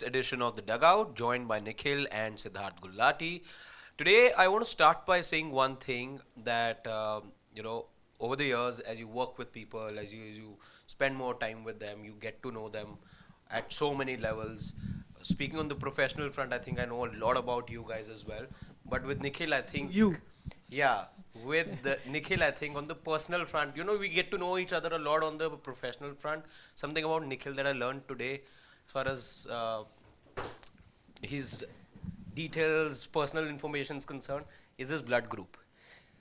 edition of the Dugout, joined by Nikhil and Siddharth Gullati. Today, I want to start by saying one thing that over the years, as you work with people, as you spend more time with them, you get to know them at so many levels. Speaking on the professional front, I think I know a lot about you guys as well. But with Nikhil, I think You. yeah, with Nikhil, I think on the personal front, we get to know each other a lot on the professional front. Something about Nikhil that I learned today, as far as his details, personal information is concerned, is his blood group.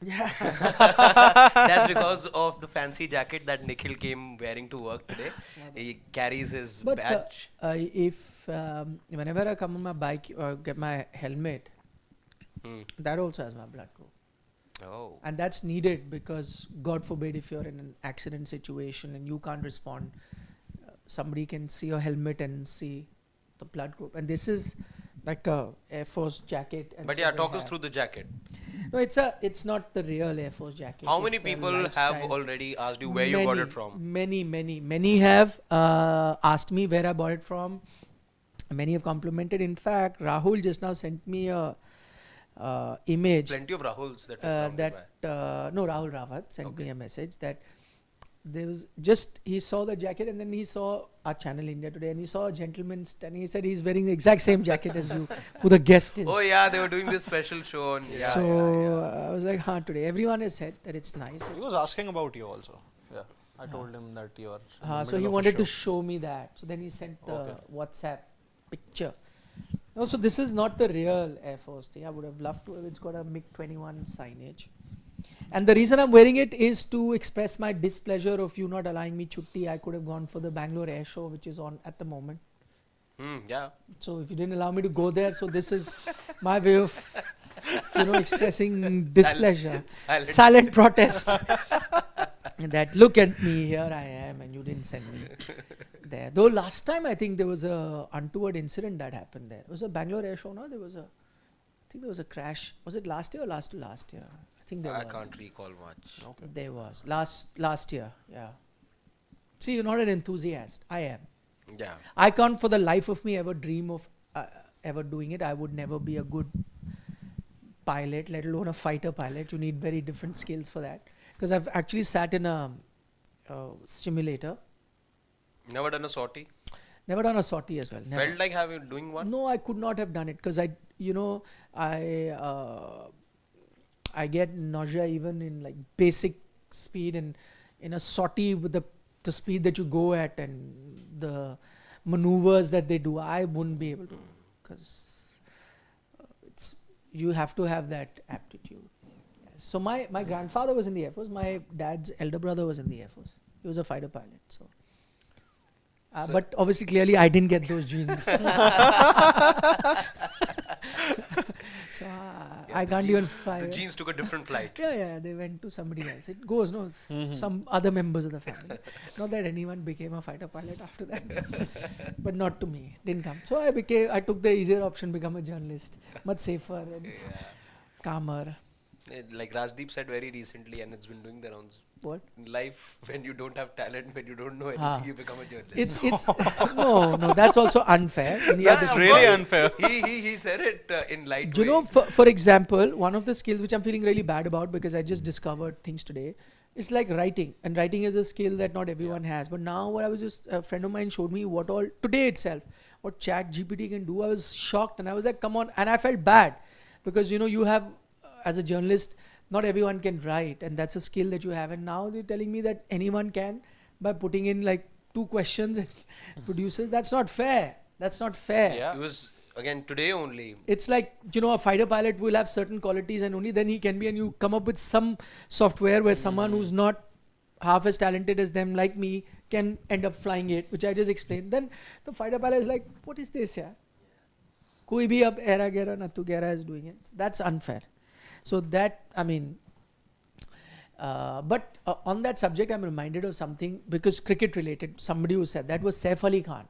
Yeah. That's because of the fancy jacket that Nikhil came wearing to work today. He carries his But badge. if whenever I come on my bike or get my helmet, Hmm. that also has my blood group. Oh. And that's needed because, God forbid, if you're in an accident situation and you can't respond, somebody can see your helmet and see the blood group. And this is like a Air Force jacket. And But so yeah, they talk us have- through the jacket. No, it's not the real Air Force jacket. How many it's a people have lifestyle. already asked you where you got it from? Many have asked me where I bought it from. Many have complimented. In fact, Rahul just now sent me a image Plenty of Rahuls that is around that by. no, Rahul Rawat sent me Okay. a message that there was just, he saw the jacket and then he saw our channel India Today and he saw a gentleman standing. He said he's wearing the exact same jacket as you, who the guest is. Oh yeah, they were doing this special show on. Yeah, So yeah. I was like, today everyone has said that it's nice. He was asking about you also. Yeah, I told him that you are. in the So middle he of a wanted to show. show me that. So then he sent the Okay. WhatsApp picture. Also, this is not the real Air Force thing. I would have loved to have. It's got a MiG-21 signage. And the reason I'm wearing it is to express my displeasure of you not allowing me chutti. I could have gone for the Bangalore Air Show, which is on at the moment. Yeah. So if you didn't allow me to go there, so this is my way of, expressing displeasure. Silent protest. That look at me, here I am, and you didn't send me there. Though last time I think there was a untoward incident that happened there. It was a Bangalore Air Show, no? I think there was a crash. Was it last year or last to last year? I think there I was. can't recall much. Okay. There was. Last year, yeah. See, you're not an enthusiast. I am. Yeah. I can't for the life of me ever dream of ever doing it. I would never be a good pilot, let alone a fighter pilot. You need very different skills for that. Because I've actually sat in a simulator. Never done a sortie. Never done a sortie as well. Never. Felt like having doing one. No, I could not have done it because I get nausea even in like basic speed, and in a sortie with the speed that you go at and the maneuvers that they do, I wouldn't be able to, because it's, you have to have that aptitude. Yes. So my grandfather was in the Air Force. My dad's elder brother was in the Air Force. He was a fighter pilot. So. So- But obviously, clearly, I didn't get those genes. So I the can't even genes- fly. The genes took a different flight. Yeah, they went to somebody else. It goes, no, some other members of the family. Not that anyone became a fighter pilot after that, but not to me. Didn't come. So I took the easier option, become a journalist. Much safer and Yeah. calmer. Like Rajdeep said very recently, and it's been doing the rounds. What? In life, when you don't have talent, when you don't know anything, Ah. you become a journalist. It's no, that's also unfair. When you have That's the- really unfair. He said it in light Do you know, way. for example, one of the skills which I'm feeling really bad about because I just discovered things today, it's like writing. And writing is a skill that not everyone has. But now what I was just, a friend of mine showed me what all, today itself, what Chat GPT can do. I was shocked and I was like, come on. And I felt bad because, you have, as a journalist, not everyone can write. And that's a skill that you have. And now they're telling me that anyone can by putting in like 2 questions and produces. That's not fair. That's not fair. Yeah. It was again today only. It's like, a fighter pilot will have certain qualities and only then he can be, and you come up with some software where someone who's not half as talented as them, like me, can end up flying it, which I just explained. Then the fighter pilot is like, what is this, yeah? Koi bhi ab era gera nattu gera is doing it. That's unfair. So that, but on that subject, I'm reminded of something because cricket related, somebody who said that was Saif Ali Khan.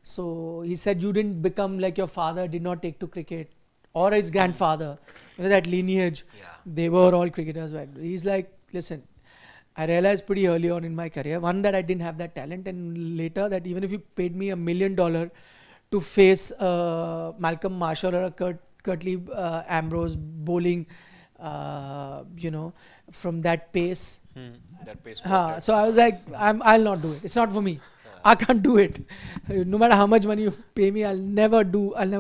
So he said, you didn't become like your father, did not take to cricket, or his grandfather, that lineage, Yeah. they were all cricketers. Right? He's like, listen, I realized pretty early on in my career, one, that I didn't have that talent, and later that even if you paid me $1 million to face Malcolm Marshall or a Curtly Ambrose bowling, from that pace. That pace Ha, quartet. so I was like, I'll not do it. It's not for me. I can't do it. No matter how much money you pay me, I'll never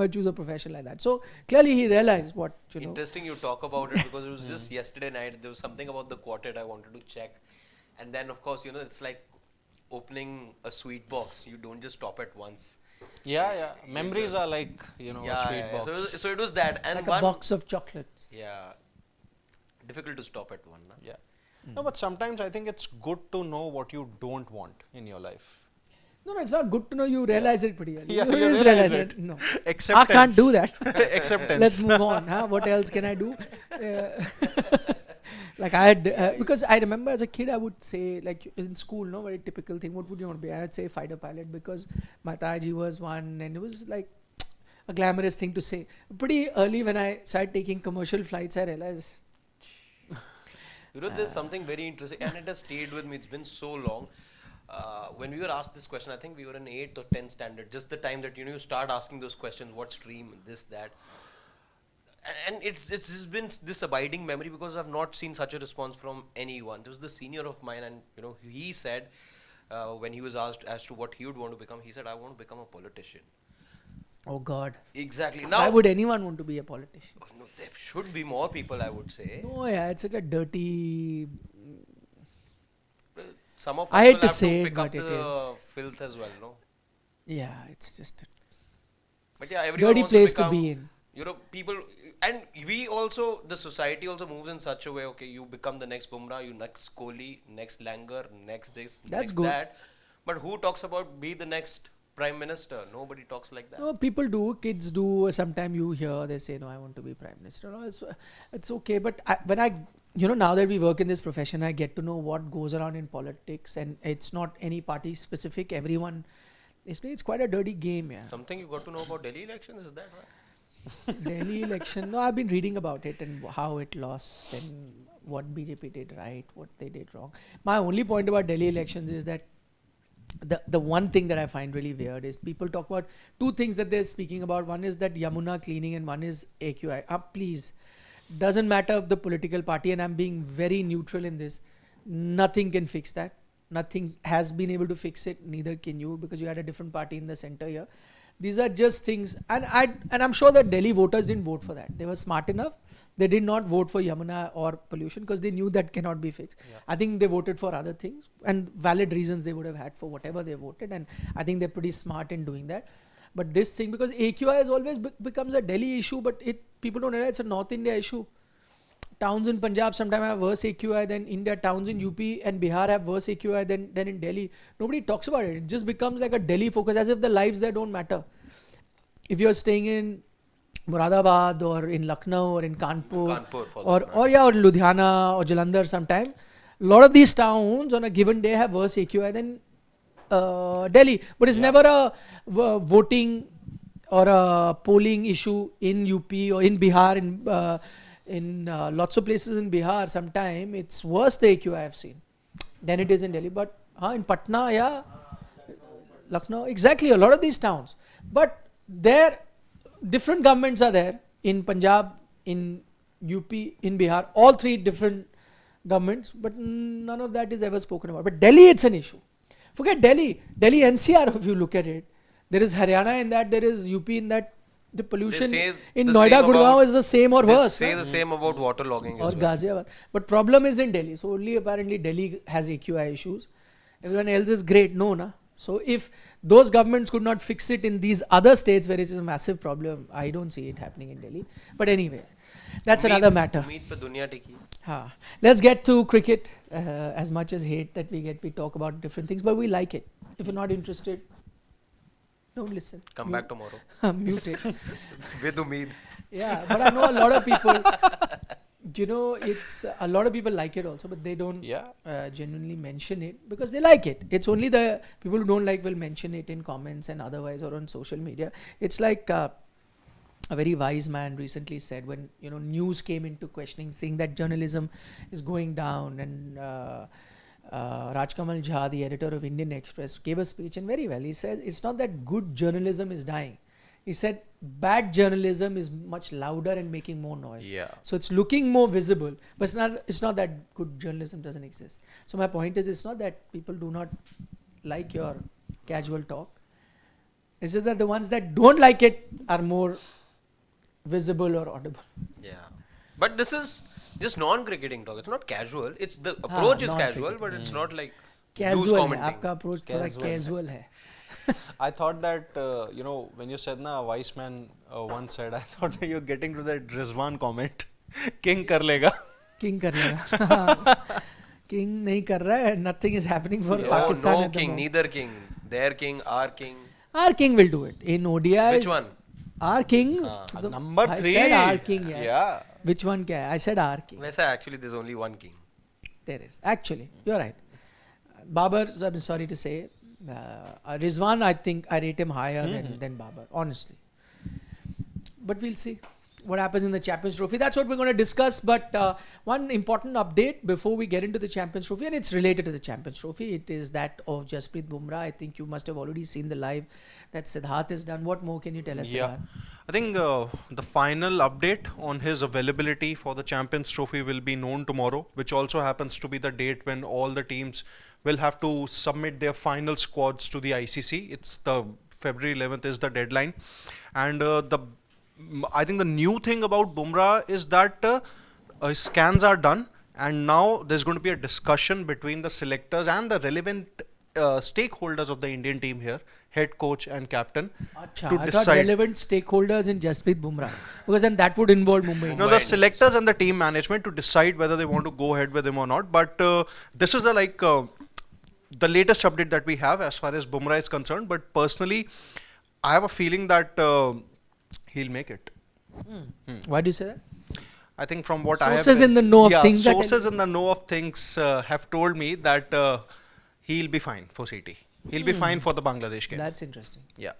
choose a profession like that. So clearly he realized what, Interesting you talk about it because it was just yesterday night. There was something about the quartet I wanted to check. And then, of course, it's like opening a sweet box. You don't just stop at once. Yeah. Memories are like, a sweet So, box. so it was that. And like one, a box of chocolates. yeah, difficult to stop at one. Na? Yeah. No, but sometimes I think it's good to know what you don't want in your life. No, it's not good to know. You realize it pretty early. Yeah, you you just realize it. No, Acceptance. I can't do that. Acceptance. Let's move on. What else can I do? Like I had, because I remember as a kid, I would say, like in school, no, very typical thing. What would you want to be? I'd say fighter pilot because Mataji was one, and it was like a glamorous thing to say. Pretty early when I started taking commercial flights, I realized. There's something very interesting, and it has stayed with me. It's been so long. When we were asked this question, I think we were in 8th or 10th standard. Just the time that you start asking those questions, what stream, this, that, and it's just been this abiding memory because I've not seen such a response from anyone. There was the senior of mine, and he said when he was asked as to what he would want to become, he said, "I want to become a politician." Oh God. Exactly. Why would anyone want to be a politician? No, there should be more people, I would say. No, yeah, it's such a dirty. Well, some of us I hate will to have say to it, pick up but it the is. filth as well, no? Yeah, it's just a But yeah, everyone dirty wants place to to become, be in. people, and we also, the society also moves in such a way, okay, you become the next Bumrah, you next Kohli, next Langer, next this, That's next good. that. But who talks about be the next Prime Minister? Nobody talks like that. No, people do, kids do. Sometimes you hear they say, "No, I want to be prime minister." No, it's okay. But when I, now that we work in this profession, I get to know what goes around in politics, and it's not any party specific. Everyone, it's quite a dirty game, yeah. Something you got to know about Delhi elections, is that right? Delhi election. No, I've been reading about it and how it lost and what BJP did right, what they did wrong. My only point about Delhi elections is that the one thing that I find really weird is people talk about two things that they're speaking about. One is that Yamuna cleaning and one is AQI. Please, doesn't matter the political party, and I'm being very neutral in this. Nothing can fix that. Nothing has been able to fix it. Neither can you, because you had a different party in the center here. These are just things, and I'm sure that Delhi voters didn't vote for that. They were smart enough. They did not vote for Yamuna or pollution because they knew that cannot be fixed. Yeah. I think they voted for other things and valid reasons they would have had for whatever they voted, and I think they're pretty smart in doing that. But this thing, because AQI has always becomes a Delhi issue, but people don't realize it's a North India issue. Towns in Punjab sometimes have worse AQI than India. Towns in UP and Bihar have worse AQI than in Delhi. Nobody talks about it. It just becomes like a Delhi focus, as if the lives there don't matter. If you're staying in Moradabad or in Lucknow or in Kanpur, or Ludhiana or Jalandhar sometime, a lot of these towns on a given day have worse AQI than Delhi. But it's never a voting or a polling issue in UP or in Bihar. In lots of places in Bihar, sometime it's worse the AQI I've seen than it is in Delhi. But in Patna, Lucknow, exactly, a lot of these towns. But there, different governments are there in Punjab, in UP, in Bihar, all three different governments, but none of that is ever spoken about. But Delhi, it's an issue. Forget Delhi NCR, if you look at it, there is Haryana in that, there is UP in that. The pollution in Noida, Gurgaon is the same or worse. They say the same about waterlogging or as well. Ghaziabad. But problem is in Delhi. So only apparently Delhi has AQI issues. Everyone else is great. No, na. So if those governments could not fix it in these other states where it is a massive problem, I don't see it happening in Delhi. But anyway, that's another matter. Let's get to cricket. As much as hate that we get, we talk about different things, but we like it. If you're not interested, don't listen. Come back tomorrow. Mute it. With Umeed. Yeah, but I know a lot of people, it's a lot of people like it also, but they don't genuinely mention it because they like it. It's only the people who don't like will mention it in comments and otherwise or on social media. It's like a very wise man recently said when news came into questioning, saying that journalism is going down and Rajkamal Jha, the editor of Indian Express, gave a speech, and very well. He said it's not that good journalism is dying. He said bad journalism is much louder and making more noise. Yeah. So it's looking more visible, but it's not that good journalism doesn't exist. So my point is, it's not that people do not like your casual talk. It's just that the ones that don't like it are more visible or audible. Yeah. But this is just non-cricketing talk. It's not casual. It's the approach is casual, but it's not like loose Casual है, commenting. आपका approach थोड़ा Casual है. casual है. I thought that, when you said na, a wise man once said, I thought that you're getting to that Rizwan comment. King kar lega. King कर लेगा. King नहीं कर रहा है. Nothing is happening for Oh, Pakistan no at the king, moment. neither king. Their king, our king. Our king will do it in ODIs. Which one? Our king. Number I 3. said our king. Yeah. Yeah. Which one क्या है? I said our king. वैसा actually there's only one king. There is. Actually, you're right. Babar, I'm sorry to say, Rizwan, I think I rate him higher than Babar, honestly. But we'll see what happens in the Champions Trophy. That's what we're going to discuss. But one important update before we get into the Champions Trophy, and it's related to the Champions Trophy. It is that of Jasprit Bumrah. I think you must have already seen the live that Siddharth has done. What more can you tell us, Yeah. Siddharth? I think the final update on his availability for the Champions Trophy will be known tomorrow, which also happens to be the date when all the teams will have to submit their final squads to the ICC. It's the February 11th is the deadline, and I think the new thing about Bumrah is that his scans are done, and now there's going to be a discussion between the selectors and the relevant stakeholders of the Indian team here, head coach and captain, Achha, to I thought decide. relevant stakeholders in Jasprit Bumrah, because then that would involve Mumbai. No, the selectors and the team management to decide whether they want to go ahead with him or not. But this is the latest update that we have as far as Bumrah is concerned. But personally, I have a feeling that he'll make it. Why do you say that? I think from what I have Sources in the know of yeah, things that- sources in the know of things have told me that he'll be fine for CT. He'll be fine for the Bangladesh game. That's interesting. Yeah.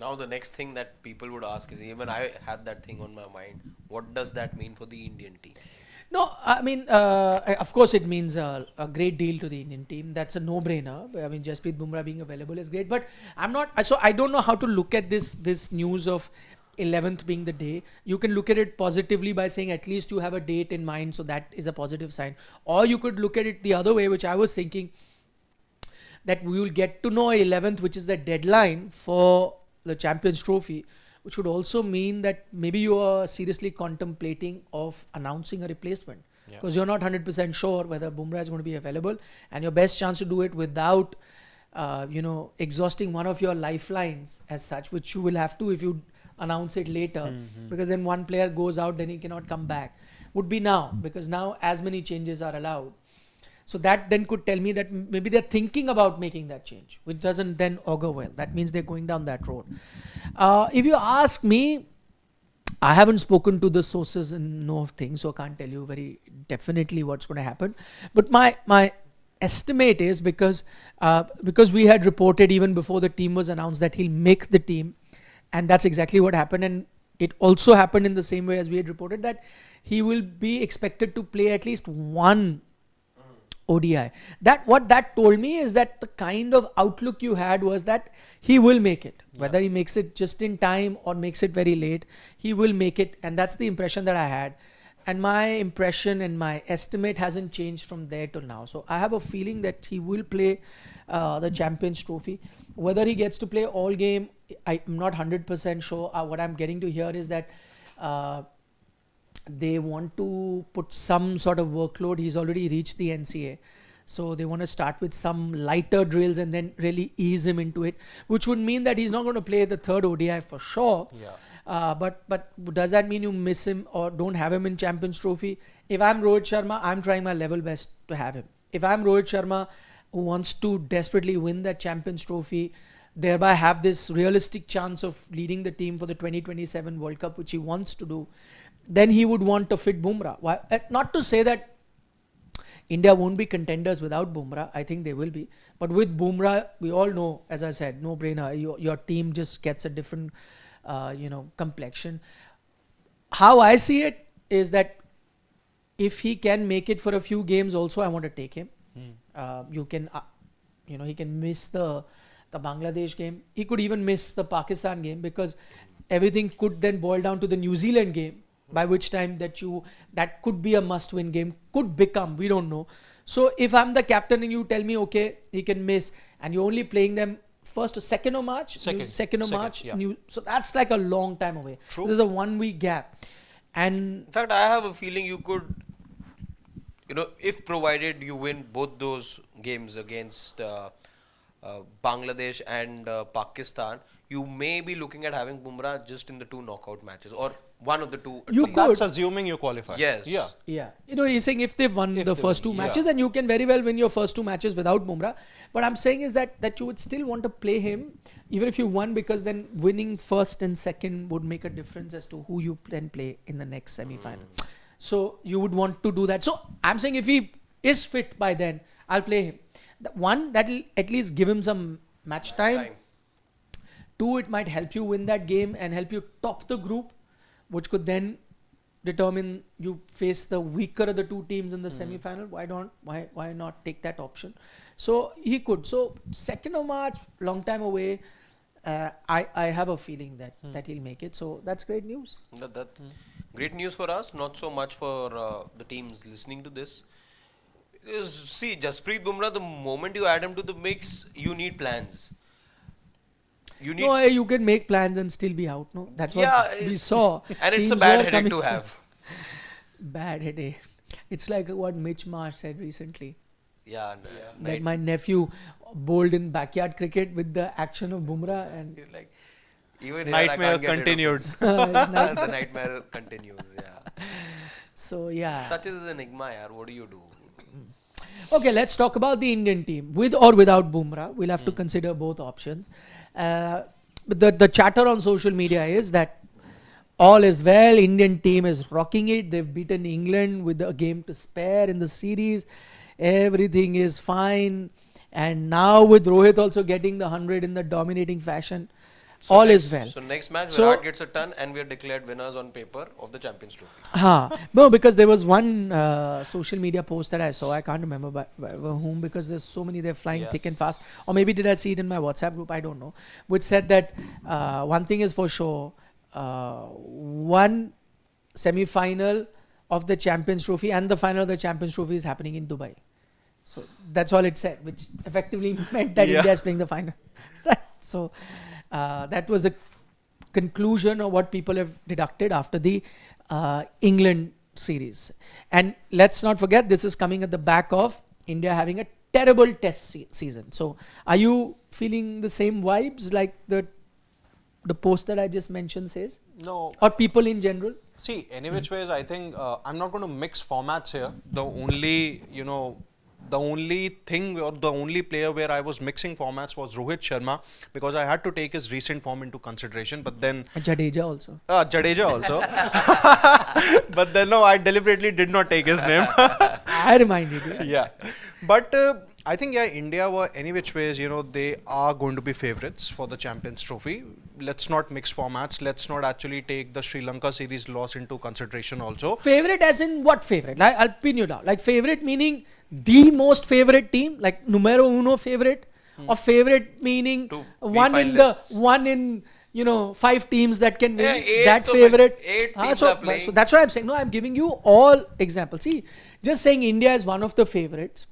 Now the next thing that people would ask is, even I had that thing on my mind, what does that mean for the Indian team? No, I mean, of course, it means a great deal to the Indian team. That's a no-brainer. I mean, Jasprit Bumrah being available is great, but I'm not. So I don't know how to look at this news of 11th being the day. You can look at it positively by saying at least you have a date in mind, so that is a positive sign. Or you could look at it the other way, which I was thinking, that we will get to know 11th, which is the deadline for the Champions Trophy, which would also mean that maybe you are seriously contemplating of announcing a replacement, because you're not 100% sure whether Bumrah is going to be available, and your best chance to do it without exhausting one of your lifelines as such, which you will have to if you announce it later, because then one player goes out, then he cannot come back, would be now, because now as many changes are allowed. So that then could tell me that maybe they're thinking about making that change, which doesn't then augur well. That means they're going down that road. If you ask me, I haven't spoken to the sources and know of things, so I can't tell you very definitely what's going to happen. But my estimate is because we had reported even before the team was announced that he'll make the team, and that's exactly what happened. And it also happened in the same way as we had reported, that he will be expected to play at least one ODI. What that told me is that the kind of outlook you had was that he will make it. Whether he makes it just in time or makes it very late, he will make it. And that's the impression that I had. And my impression and my estimate hasn't changed from there till now. So I have a feeling that he will play the Champions Trophy. Whether he gets to play all game, I'm not 100% sure. What I'm getting to hear is that they want to put some sort of workload. He's already reached the NCA. So they want to start with some lighter drills and then really ease him into it, which would mean that he's not going to play the third ODI for sure. Yeah. But does that mean you miss him or don't have him in Champions Trophy? If I'm Rohit Sharma, I'm trying my level best to have him. If I'm Rohit Sharma, who wants to desperately win that Champions Trophy, thereby have this realistic chance of leading the team for the 2027 World Cup, which he wants to do, then he would want to fit Bumrah. Not to say that India won't be contenders without Bumrah. I think they will be. But with Bumrah, we all know, as I said, no brainer. Your team just gets a different, complexion. How I see it is that if he can make it for a few games also, I want to take him. You can, he can miss the Bangladesh game. He could even miss the Pakistan game because everything could then boil down to the New Zealand game. By which time that could be a must-win game, could become, we don't know. So if I'm the captain and you tell me, okay, he can miss, and you're only playing them first or second of March, second of March, yeah. so that's like a long time away. True. There's a 1 week gap, and In fact, I have a feeling you could, if provided you win both those games against Bangladesh and Pakistan, you may be looking at having BUMRAH just in the 2 knockout matches or one of the 2. at You least. could. That's assuming you qualify. Yes. Yeah. yeah, he's saying if they've won If the they first win, 2 yeah. matches, and you can very well win your first 2 matches without Bumrah. But I'm saying is that you would still want to play him, even if you won, because then winning first and second would make a difference as to who you then play in the next semi-final. So you would want to do that. So I'm saying if he is fit by then, I'll play him. That'll at least give him some match time. 2, it might help you win that game and help you top the group, which could then determine you face the weaker of the 2 teams in the semi-final. Why not take that option? So he could. So 2nd of March, long time away. I have a feeling that he'll make it. So that's great news. That's great news for us, not so much for the teams listening to this. See, Jasprit Bumrah, the moment you add him to the mix, you need plans. You can make plans and still be out. No, that's what we saw. And it's a Teams bad were headache coming- to have. Bad headache. It's like what Mitch Marsh said recently. Yeah. That my nephew bowled in backyard cricket with the action of Bumrah, and He's like, even here I Nightmare can't get rid of continued. it. The nightmare continues. Yeah. so yeah. Such is an enigma, yaar. What do you do? Okay, let's talk about the Indian team with or without Bumrah. We'll have to consider both options. But the chatter on social media is that all is well. Indian team is rocking it. They've beaten England with a game to spare in the series. Everything is fine. And now with Rohit also getting the 100 in the dominating fashion, all is well. So next match, So- Virat gets a ton and we are declared winners on paper of the Champions Trophy. No, because there was one social media post that I saw. I can't remember by whom, because there's so many. They're flying thick and fast. Or maybe did I see it in my WhatsApp group? I don't know. Which said that one thing is for sure. One semi-final of the Champions Trophy and the final of the Champions Trophy is happening in Dubai. So that's all it said, which effectively meant that India is playing the final. So that was a conclusion of what people have deducted after the England series. And let's not forget, this is coming at the back of India having a terrible test season. So are you feeling the same vibes like the post that I just mentioned says? No. Or people in general? See, any which ways, I think I'm not going to mix formats here. The only thing or the only player where I was mixing formats was Rohit Sharma, because I had to take his recent form into consideration. But then Jadeja also. Jadeja also. But then no, I deliberately did not take his name. I reminded you. Yeah. But I think India were any which ways, they are going to be favorites for the Champions Trophy. Let's not mix formats. Let's not actually take the Sri Lanka series loss into consideration also. Favorite as in what favorite? Like, I'll pin you down. Like favorite meaning the most favorite team, like numero uno favorite, or favorite meaning To be one in 5 teams that can win. Yeah, That eight favorite. teams So are playing. so that's what I'm saying. No, I'm giving you all examples. See, just saying India is one of the favorites,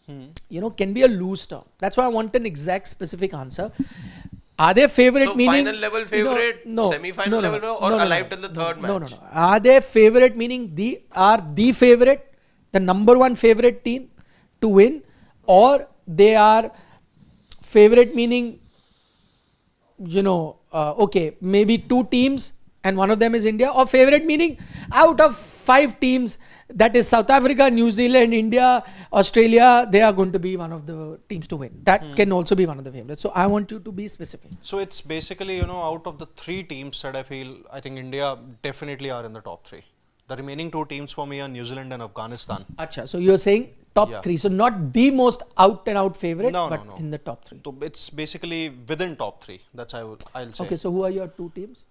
can be a loose term. That's why I want an exact specific answer. Are they favorite So meaning final level favorite, semi-final level, or alive till the third match? No. Are they favorite meaning the favorite, the number 1 favorite team to win, or they are favorite meaning, okay, maybe 2 teams and one of them is India, or favorite meaning out of 5 teams, that is South Africa, New Zealand, India, Australia, they are going to be one of the teams to win. That can also be one of the favorites. So I want you to be specific. So it's basically, out of the 3 teams that I think India definitely are in the top 3. The remaining 2 teams for me are New Zealand and Afghanistan. Acha, so you're saying top 3. So not the most out and out favorite, but No. in the top 3. So it's basically within top 3. That's I'll say. Okay, so who are your 2 teams?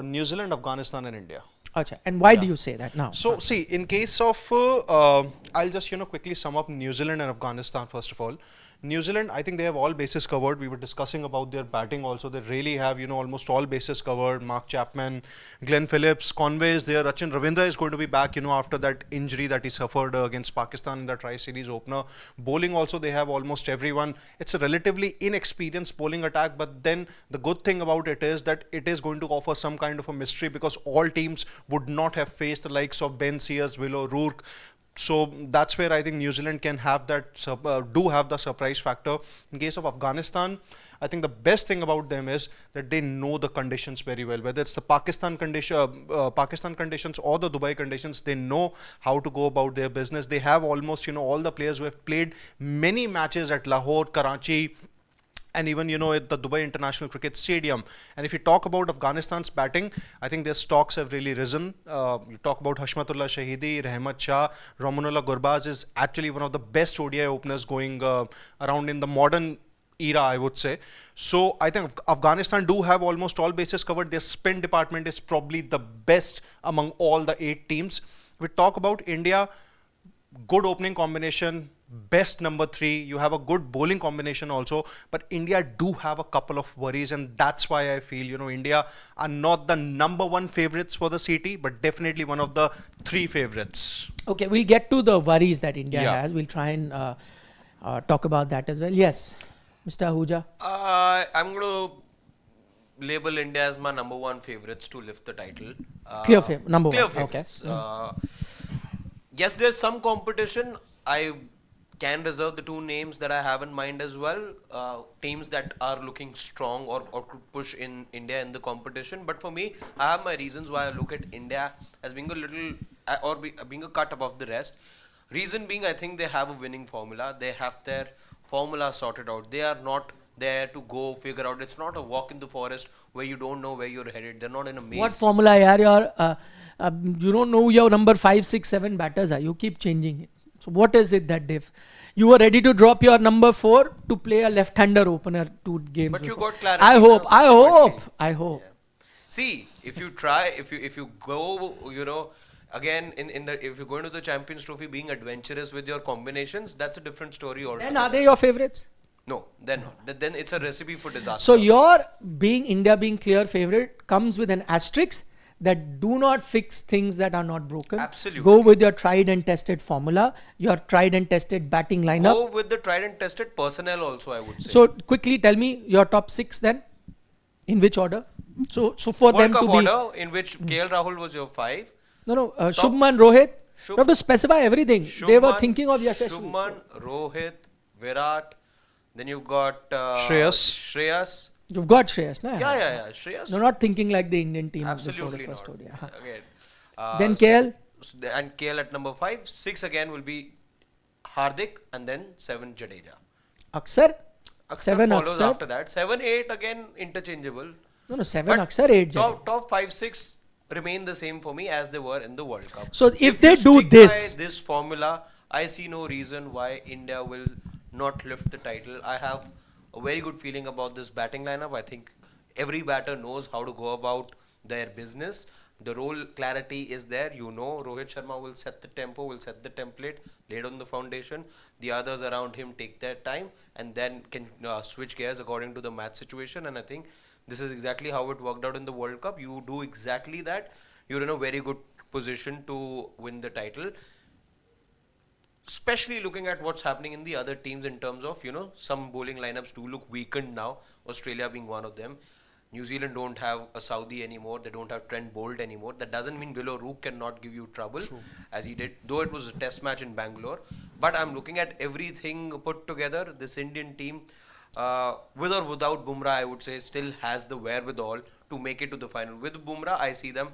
New Zealand, Afghanistan and India. Acha. And why Yeah. do you say that now? So see, in case of, I'll just quickly sum up New Zealand and Afghanistan first of all. New Zealand, I think they have all bases covered. We were discussing about their batting also. They really have almost all bases covered. Mark Chapman, Glenn Phillips, Conway is there. Rachin Ravindra is going to be back. After that injury that he suffered against Pakistan in the Tri-Series opener. Bowling also they have almost everyone. It's a relatively inexperienced bowling attack, but then the good thing about it is that it is going to offer some kind of a mystery because all teams would not have faced the likes of Ben Sears, Will O'Rourke. So that's where I think New Zealand can have that, do have the surprise factor. In case of Afghanistan, I think the best thing about them is that they know the conditions very well. Whether it's the Pakistan conditions or the Dubai conditions, they know how to go about their business. They have almost all the players who have played many matches at Lahore, Karachi, and even at the Dubai International Cricket Stadium. And if you talk about Afghanistan's batting, I think their stocks have really risen. You talk about Hashmatullah Shahidi, Rahmat Shah, Ramanullah Gurbaz is actually one of the best ODI openers going around in the modern era, I would say. So I think Afghanistan do have almost all bases covered. Their spin department is probably the best among all the 8 teams. We talk about India, good opening combination, best number 3. You have a good bowling combination also, but India do have a couple of worries, and that's why I feel India are not the number 1 favorites for the CT, but definitely one of the 3 favorites. Okay, we'll get to the worries that India Yeah. has. We'll try and talk about that as well. Yes, Mr. Ahuja. I'm going to label India as my number 1 favorites to lift the title. Clear favorite, number clear 1. favorites. Okay. Yes, there's some competition. I can reserve the 2 names that I have in mind as well. Teams that are looking strong or could push in India in the competition. But for me, I have my reasons why I look at India as being a little being a cut above the rest. Reason being, I think they have a winning formula. They have their formula sorted out. They are not there to go figure out. It's not a walk in the forest where you don't know where you're headed. They're not in a maze. What formula, yaar? You don't know your number 5, 6, 7 batters are. You keep changing it. So what is it that you were ready to drop your number 4 to play a left-hander opener 2 games But you before. got clarity. I hope. Yeah. See, if you try, if you go, again if you're going to the Champions Trophy being adventurous with your combinations, that's a different story altogether. Then are they your favorites? No, they're not. Then it's a recipe for disaster. So your India being clear favorite comes with an asterisk that do not fix things that are not broken. Absolutely. Go with your tried and tested formula, your tried and tested batting lineup. Go with the tried and tested personnel also, I would say. So quickly tell me your top 6 then. In which order? So for World them Cup to be order in which KL Rahul was your 5. Shubman, Rohit. You have to specify everything. They were thinking of Yashasvi. Shubman, Rohit, Virat. Then you've got Shreyas. You've got Shreyas, na? Yeah. Shreyas. They're not thinking like the Indian team before Absolutely the first not. ODI. Again. Then KL. And KL at number 5. 6 again will be Hardik, and then 7 Jadeja. Aksar. Aksar 7 follows Aksar. after that. 7, 8 again interchangeable. No, 7 But Aksar, 8 Jadeja. Top 5, 6 remain the same for me as they were in the World Cup. So if they you do stick this, by this formula, I see no reason why India will not lift the title. I have a very good feeling about this batting lineup. I think every batter knows how to go about their business. The role clarity is there. Rohit Sharma will set the tempo, will set the template, laid on the foundation. The others around him take their time and then can switch gears according to the match situation. And I think this is exactly how it worked out in the World Cup. You do exactly that. You're in a very good position to win the title. Especially looking at what's happening in the other teams in terms of, some bowling lineups do look weakened now. Australia being one of them. New Zealand don't have a Saudi anymore. They don't have Trent Bolt anymore. That doesn't mean Will O'Rourke cannot give you trouble. True. As he did, though it was a test match in Bangalore. But I'm looking at everything put together. This Indian team, with or without BUMRAH, I would say, still has the wherewithal to make it to the final. With BUMRAH, I see them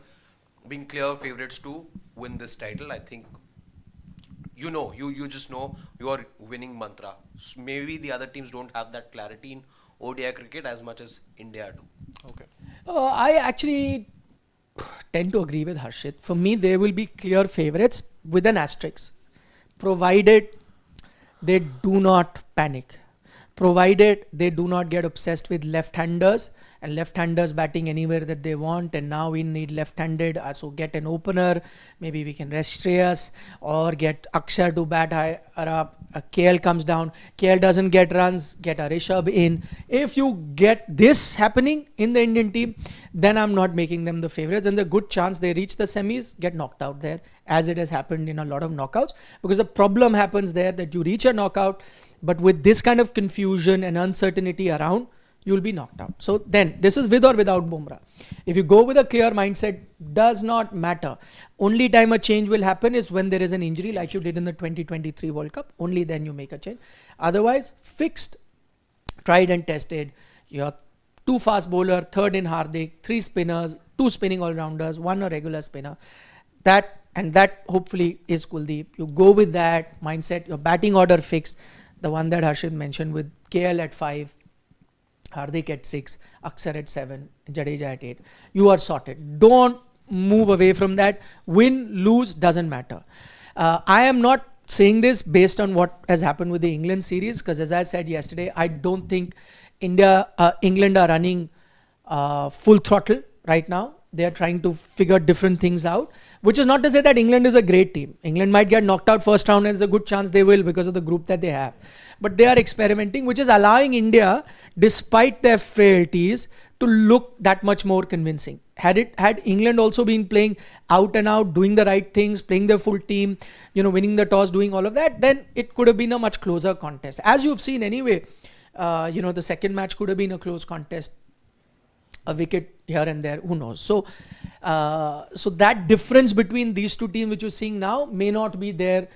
being clear favorites to win this title. I think you just know your winning mantra. So maybe the other teams don't have that clarity in ODI cricket as much as India do. Okay. I actually tend to agree with Harshit. For me, they will be clear favorites with an asterisk, provided they do not panic. provided they do not get obsessed with left-handers and left-handers batting anywhere that they want, and now we need left-handed, so get an opener, maybe we can rest Shreyas or get Akshar to bat higher up. KL comes down, KL doesn't get runs, get a Rishabh in. If you get this happening in the Indian team, then I'm not making them the favorites, and the good chance they reach the semis, get knocked out there, as it has happened in a lot of knockouts, because the problem happens there that you reach a knockout, but with this kind of confusion and uncertainty around, you will be knocked out. So then, this is with or without BUMRAH. If you go with a clear mindset, does not matter. Only time a change will happen is when there is an injury, like you did in the 2023 World Cup. Only then you make a change. Otherwise, fixed, tried and tested. Your 2 fast bowler, third in Hardik, 3 spinners, 2 spinning all-rounders, 1 a regular spinner. That hopefully is Kuldeep. You go with that mindset. Your batting order fixed. The one that Harshit mentioned with KL at 5. Hardik at 6, Akshar at 7, Jadeja at 8. You are sorted. Don't move away from that. Win, lose, doesn't matter. I am not saying this based on what has happened with the England series, because as I said yesterday, I don't think England are running full throttle right now. They are trying to figure different things out, which is not to say that England is a great team. England might get knocked out first round, and there's a good chance they will because of the group that they have. But they are experimenting, which is allowing India, despite their frailties, to look that much more convincing. Had England also been playing out and out, doing the right things, playing their full team, winning the toss, doing all of that, then it could have been a much closer contest. As you've seen anyway, the second match could have been a close contest. A wicket here and there, who knows? So that difference between these two teams which you're seeing now may not be there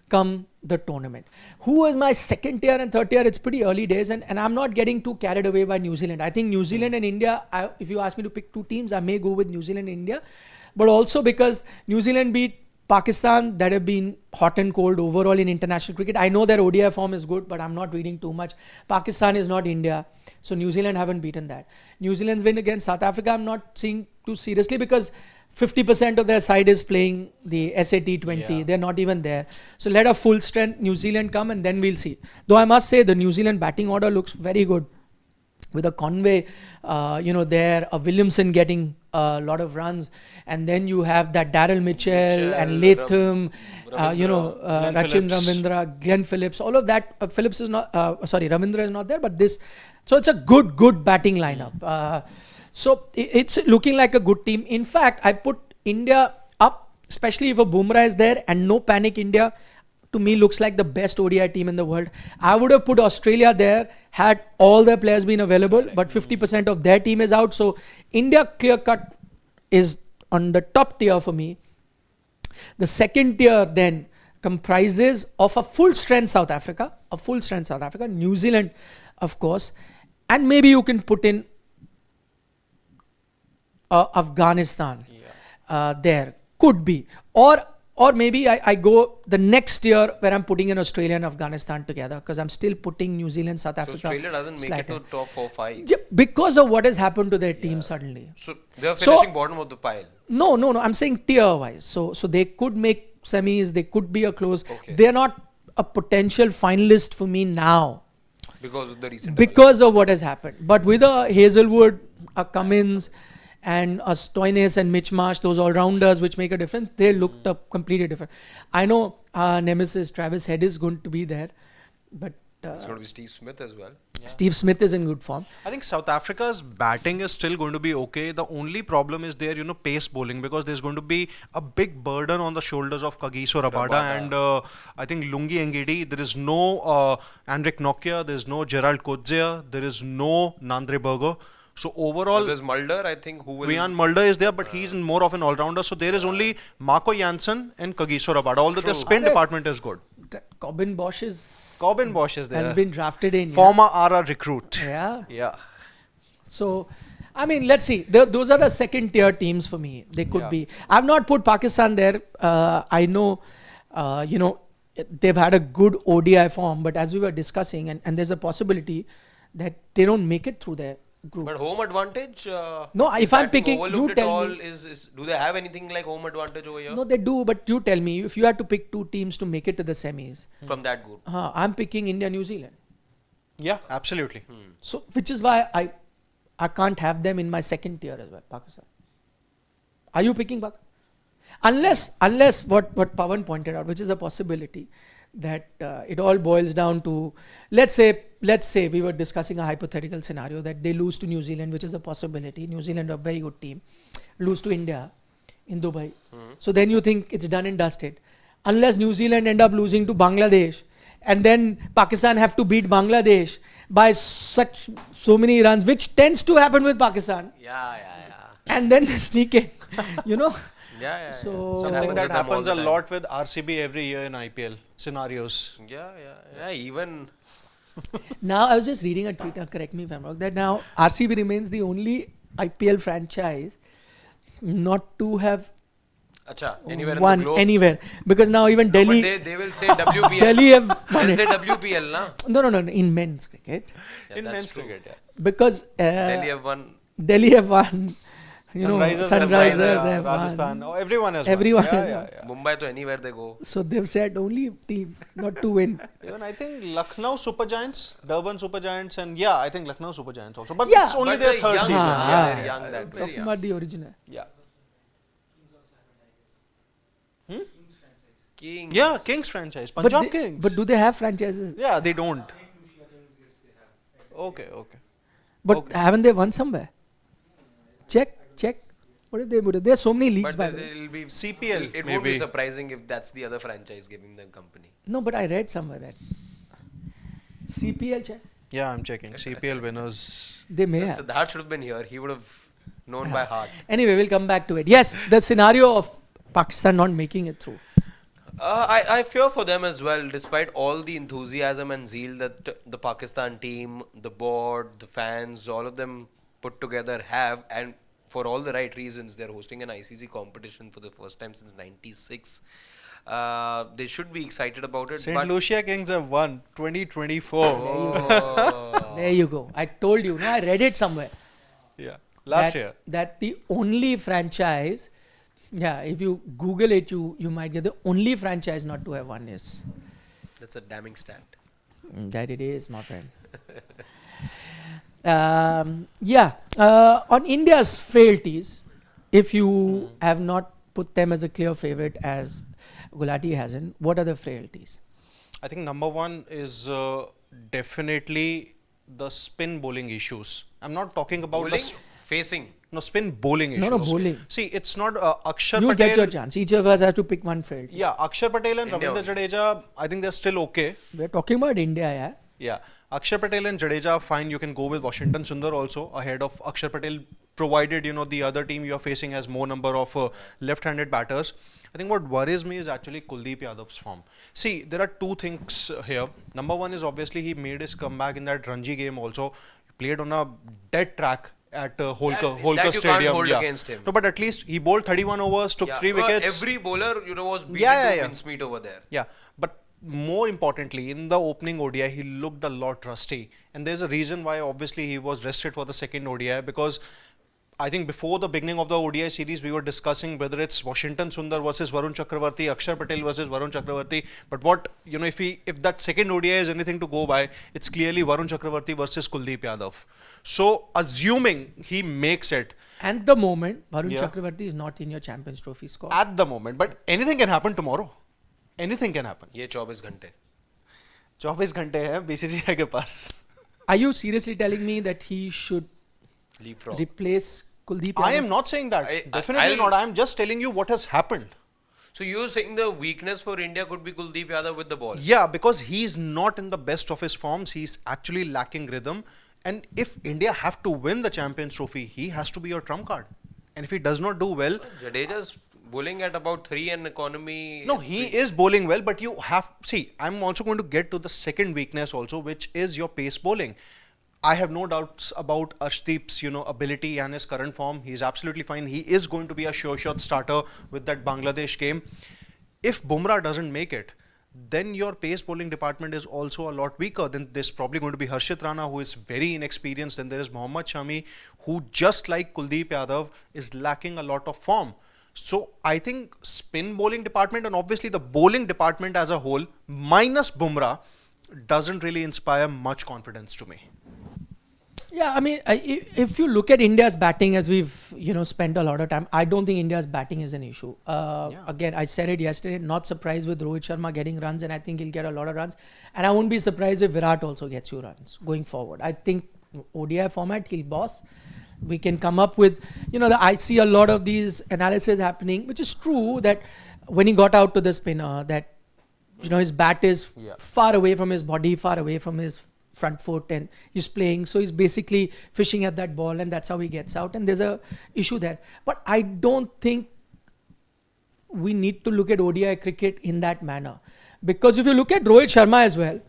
come the tournament. Who is my second tier and third tier? It's pretty early days, and I'm not getting too carried away by New Zealand. I think New Zealand and India, if you ask me to pick 2 teams, I may go with New Zealand and India, but also because New Zealand beat Pakistan, that have been hot and cold overall in international cricket. I know their ODI form is good, but I'm not reading too much. Pakistan is not India, so New Zealand haven't beaten that. New Zealand's win against South Africa, I'm not seeing too seriously, because 50% of their side is playing the SAT20. Yeah. They're not even there. So let a full strength New Zealand come, and then we'll see. Though I must say the New Zealand batting order looks very good. With a Conway, there, a Williamson getting a lot of runs, and then you have that Daryl Mitchell and Latham, Rachin Ravindra, Glenn Phillips, all of that. Phillips is not, Ravindra is not there, but this, so it's a good batting lineup. So it's looking like a good team. In fact, I put India up, especially if a BUMRAH is there, and no panic India, to me looks like the best ODI team in the world. I would have put Australia there had all their players been available, but 50% of their team is out. So India clear cut is on the top tier for me. The second tier then comprises of a full strength South Africa, New Zealand, of course, and maybe you can put in Afghanistan there, could be, or maybe I go the next year where I'm putting in Australia and Afghanistan together, because I'm still putting New Zealand, South Africa. So Australia doesn't make it to top 4-5. Yeah, because of what has happened to their team suddenly. So they're finishing bottom of the pile. No. I'm saying tier wise. So they could make semis. They could be a close. Okay. They're not a potential finalist for me now. Because of the recent. Because of what has happened. But with a Hazelwood, a Cummins, and a Stoinis and Mitch Marsh, those all-rounders which make a difference, they looked up completely different. I know nemesis Travis Head is going to be there, but it's going to be Steve Smith as well. Yeah. Steve Smith is in good form. I think South Africa's batting is still going to be okay. The only problem is their, pace bowling, because there's going to be a big burden on the shoulders of Kagiso Rabada and I think Lungi Ngidi. There is no Andrik Nokia, there is no Gerald Coetzee, there is no Nandre Berger. So overall, there's Mulder, I think, who will... Rian Mulder is there, but he's more of an all-rounder. So there is only Marco Jansen and Kagiso Rabada, although the spin department is good. Corbin Bosch is there. Has been drafted in. Former RR recruit. Yeah. So, I mean, let's see. Those are the second tier teams for me. They could be. I've not put Pakistan there. I know, they've had a good ODI form, but as we were discussing, and there's a possibility that they don't make it through their group. But home advantage? No, if I'm picking, you tell me. Do they have anything like home advantage over here? No, they do, but you tell me, if you had to pick 2 teams to make it to the semis. From that group. I'm picking India, New Zealand. Yeah, absolutely. So, which is why I can't have them in my second tier as well, Pakistan. Are you picking Pakistan? Unless what Pawan pointed out, which is a possibility, that it all boils down to, let's say we were discussing a hypothetical scenario that they lose to New Zealand, which is a possibility. New Zealand, a very good team, lose to India in Dubai. So then you think it's done and dusted. Unless New Zealand end up losing to Bangladesh, and then Pakistan have to beat Bangladesh by so many runs, which tends to happen with Pakistan, Yeah. and then sneak in, you know. Yeah. So Something that with them all happens the a time. lot with RCB every year in IPL scenarios. Yeah. Even now I was just reading a tweet, correct me if I'm wrong, that now RCB remains the only IPL franchise not to have Acha, anywhere in won the globe. anywhere, because now even No, Delhi but they will say WPL. Delhi have won They'll it. say WPL, na? No, in men's cricket, Yeah, In that's men's true. cricket, yeah. because Delhi have won. Delhi have won. You know, Sunrisers, Sunrisers have Rajasthan, won. oh, everyone has Everyone won. has Yeah, won. yeah, yeah. Mumbai to anywhere they go. So they've said only team not to win. Even I think Lucknow Super Giants, Durban Super Giants, and yeah, I think Lucknow Super Giants also. But Yeah. it's only But their the third young, season. yeah, they're young, that very Talking young. about the original. Yeah. Kings. Yeah, Kings franchise, But Punjab they- Kings. But do they have franchises? Yeah, they don't. Okay. But Okay. haven't they won somewhere? Check. What did they put? There are so many leagues, But by the way. it'll be CPL It won't maybe. be surprising if that's the other franchise giving them company. No, but I read somewhere that CPL check. Yeah, I'm checking. CPL winners. They may have. Siddharth should have been here. He would have known by heart. Anyway, we'll come back to it. Yes, the scenario of Pakistan not making it through. I fear for them as well, despite all the enthusiasm and zeal that the Pakistan team, the board, the fans, all of them put together have, and for all the right reasons. They're hosting an ICC competition for the first time since '96. They should be excited about it. St. but Lucia Kings have won 2024. Oh. There you go. I told you. No, I read it somewhere. Yeah, last that, year. That the only franchise, if you Google it, you might get the only franchise not to have won is. That's a damning stat. That it is, my friend. On India's frailties, if you have not put them as a clear favorite as Gulati hasn't, what are the frailties? I think number one is definitely the spin bowling issues. I'm not talking about Bowling? Facing. spin bowling issues. No, bowling. See, it's not Akshar You'll Patel. get your chance. Each of us has to pick one frailty. Yeah, Akshar Patel and India Ravindra Jadeja, I think they're still okay. We're talking about India, yeah. Yeah, Akshar Patel and Jadeja, fine. You can go with Washington Sundar also ahead of Akshar Patel, provided the other team you are facing has more number of left-handed batters. I think what worries me is actually Kuldeep Yadav's form. See, there are two things here. Number one is obviously he made his comeback in that Ranji game also. He played on a dead track at Holkar that you can't Stadium. hold against him. No, but at least he bowled 31 overs, took 3 wickets. Every bowler, was beaten Yeah, to yeah. mincemeat over there. Yeah, but more importantly, in the opening ODI, he looked a lot rusty. And there's a reason why obviously he was rested for the second ODI, because I think before the beginning of the ODI series, we were discussing whether it's Washington Sundar versus Varun Chakravarti, Akshar Patel versus Varun Chakravarti. But what, if that second ODI is anything to go by, it's clearly Varun Chakravarti versus Kuldeep Yadav. So, assuming he makes it At the moment, Varun Yeah. Chakravarti is not in your Champions Trophy squad. at the moment, but anything can happen tomorrow. Anything can happen. ये 24 घंटे. 24 घंटे हैं BCCI के पास. Are you seriously telling me that he should Leapfrog. replace Kuldeep I Yadav? am not saying that. I- Definitely I'll- not. I am just telling you what has happened. So you're saying the weakness for India could be Kuldeep Yadav with the ball? Yeah, because he's not in the best of his forms. He's actually lacking rhythm. And if India have to win the Champions Trophy, he has to be your trump card. And if he does not do well, Jadeja's bowling at about 3 in economy. no, he is bowling well, but you have, see, I'm also going to get to the second weakness also, which is your pace bowling. I have no doubts about Arshdeep's, ability and his current form. He's absolutely fine. He is going to be a sure shot starter with that Bangladesh game. If BUMRAH doesn't make it, then your pace bowling department is also a lot weaker. Then there's probably going to be Harshit Rana, who is very inexperienced. Then there is Mohammad Shami, who just like Kuldeep Yadav is lacking a lot of form. So I think spin bowling department and obviously the bowling department as a whole, minus BUMRAH, doesn't really inspire much confidence to me. Yeah, I mean, if you look at India's batting, as we've spent a lot of time, I don't think India's batting is an issue. Again, I said it yesterday. Not surprised with Rohit Sharma getting runs, and I think he'll get a lot of runs. And I won't be surprised if Virat also gets you runs going forward. I think ODI format he'll boss. We can come up with, I see a lot of these analysis happening, which is true that when he got out to the spinner, that his bat is far away from his body, far away from his front foot, and he's playing, so he's basically fishing at that ball, and that's how he gets out, and there's a issue there. But I don't think we need to look at ODI cricket in that manner, because if you look at Rohit Sharma as well,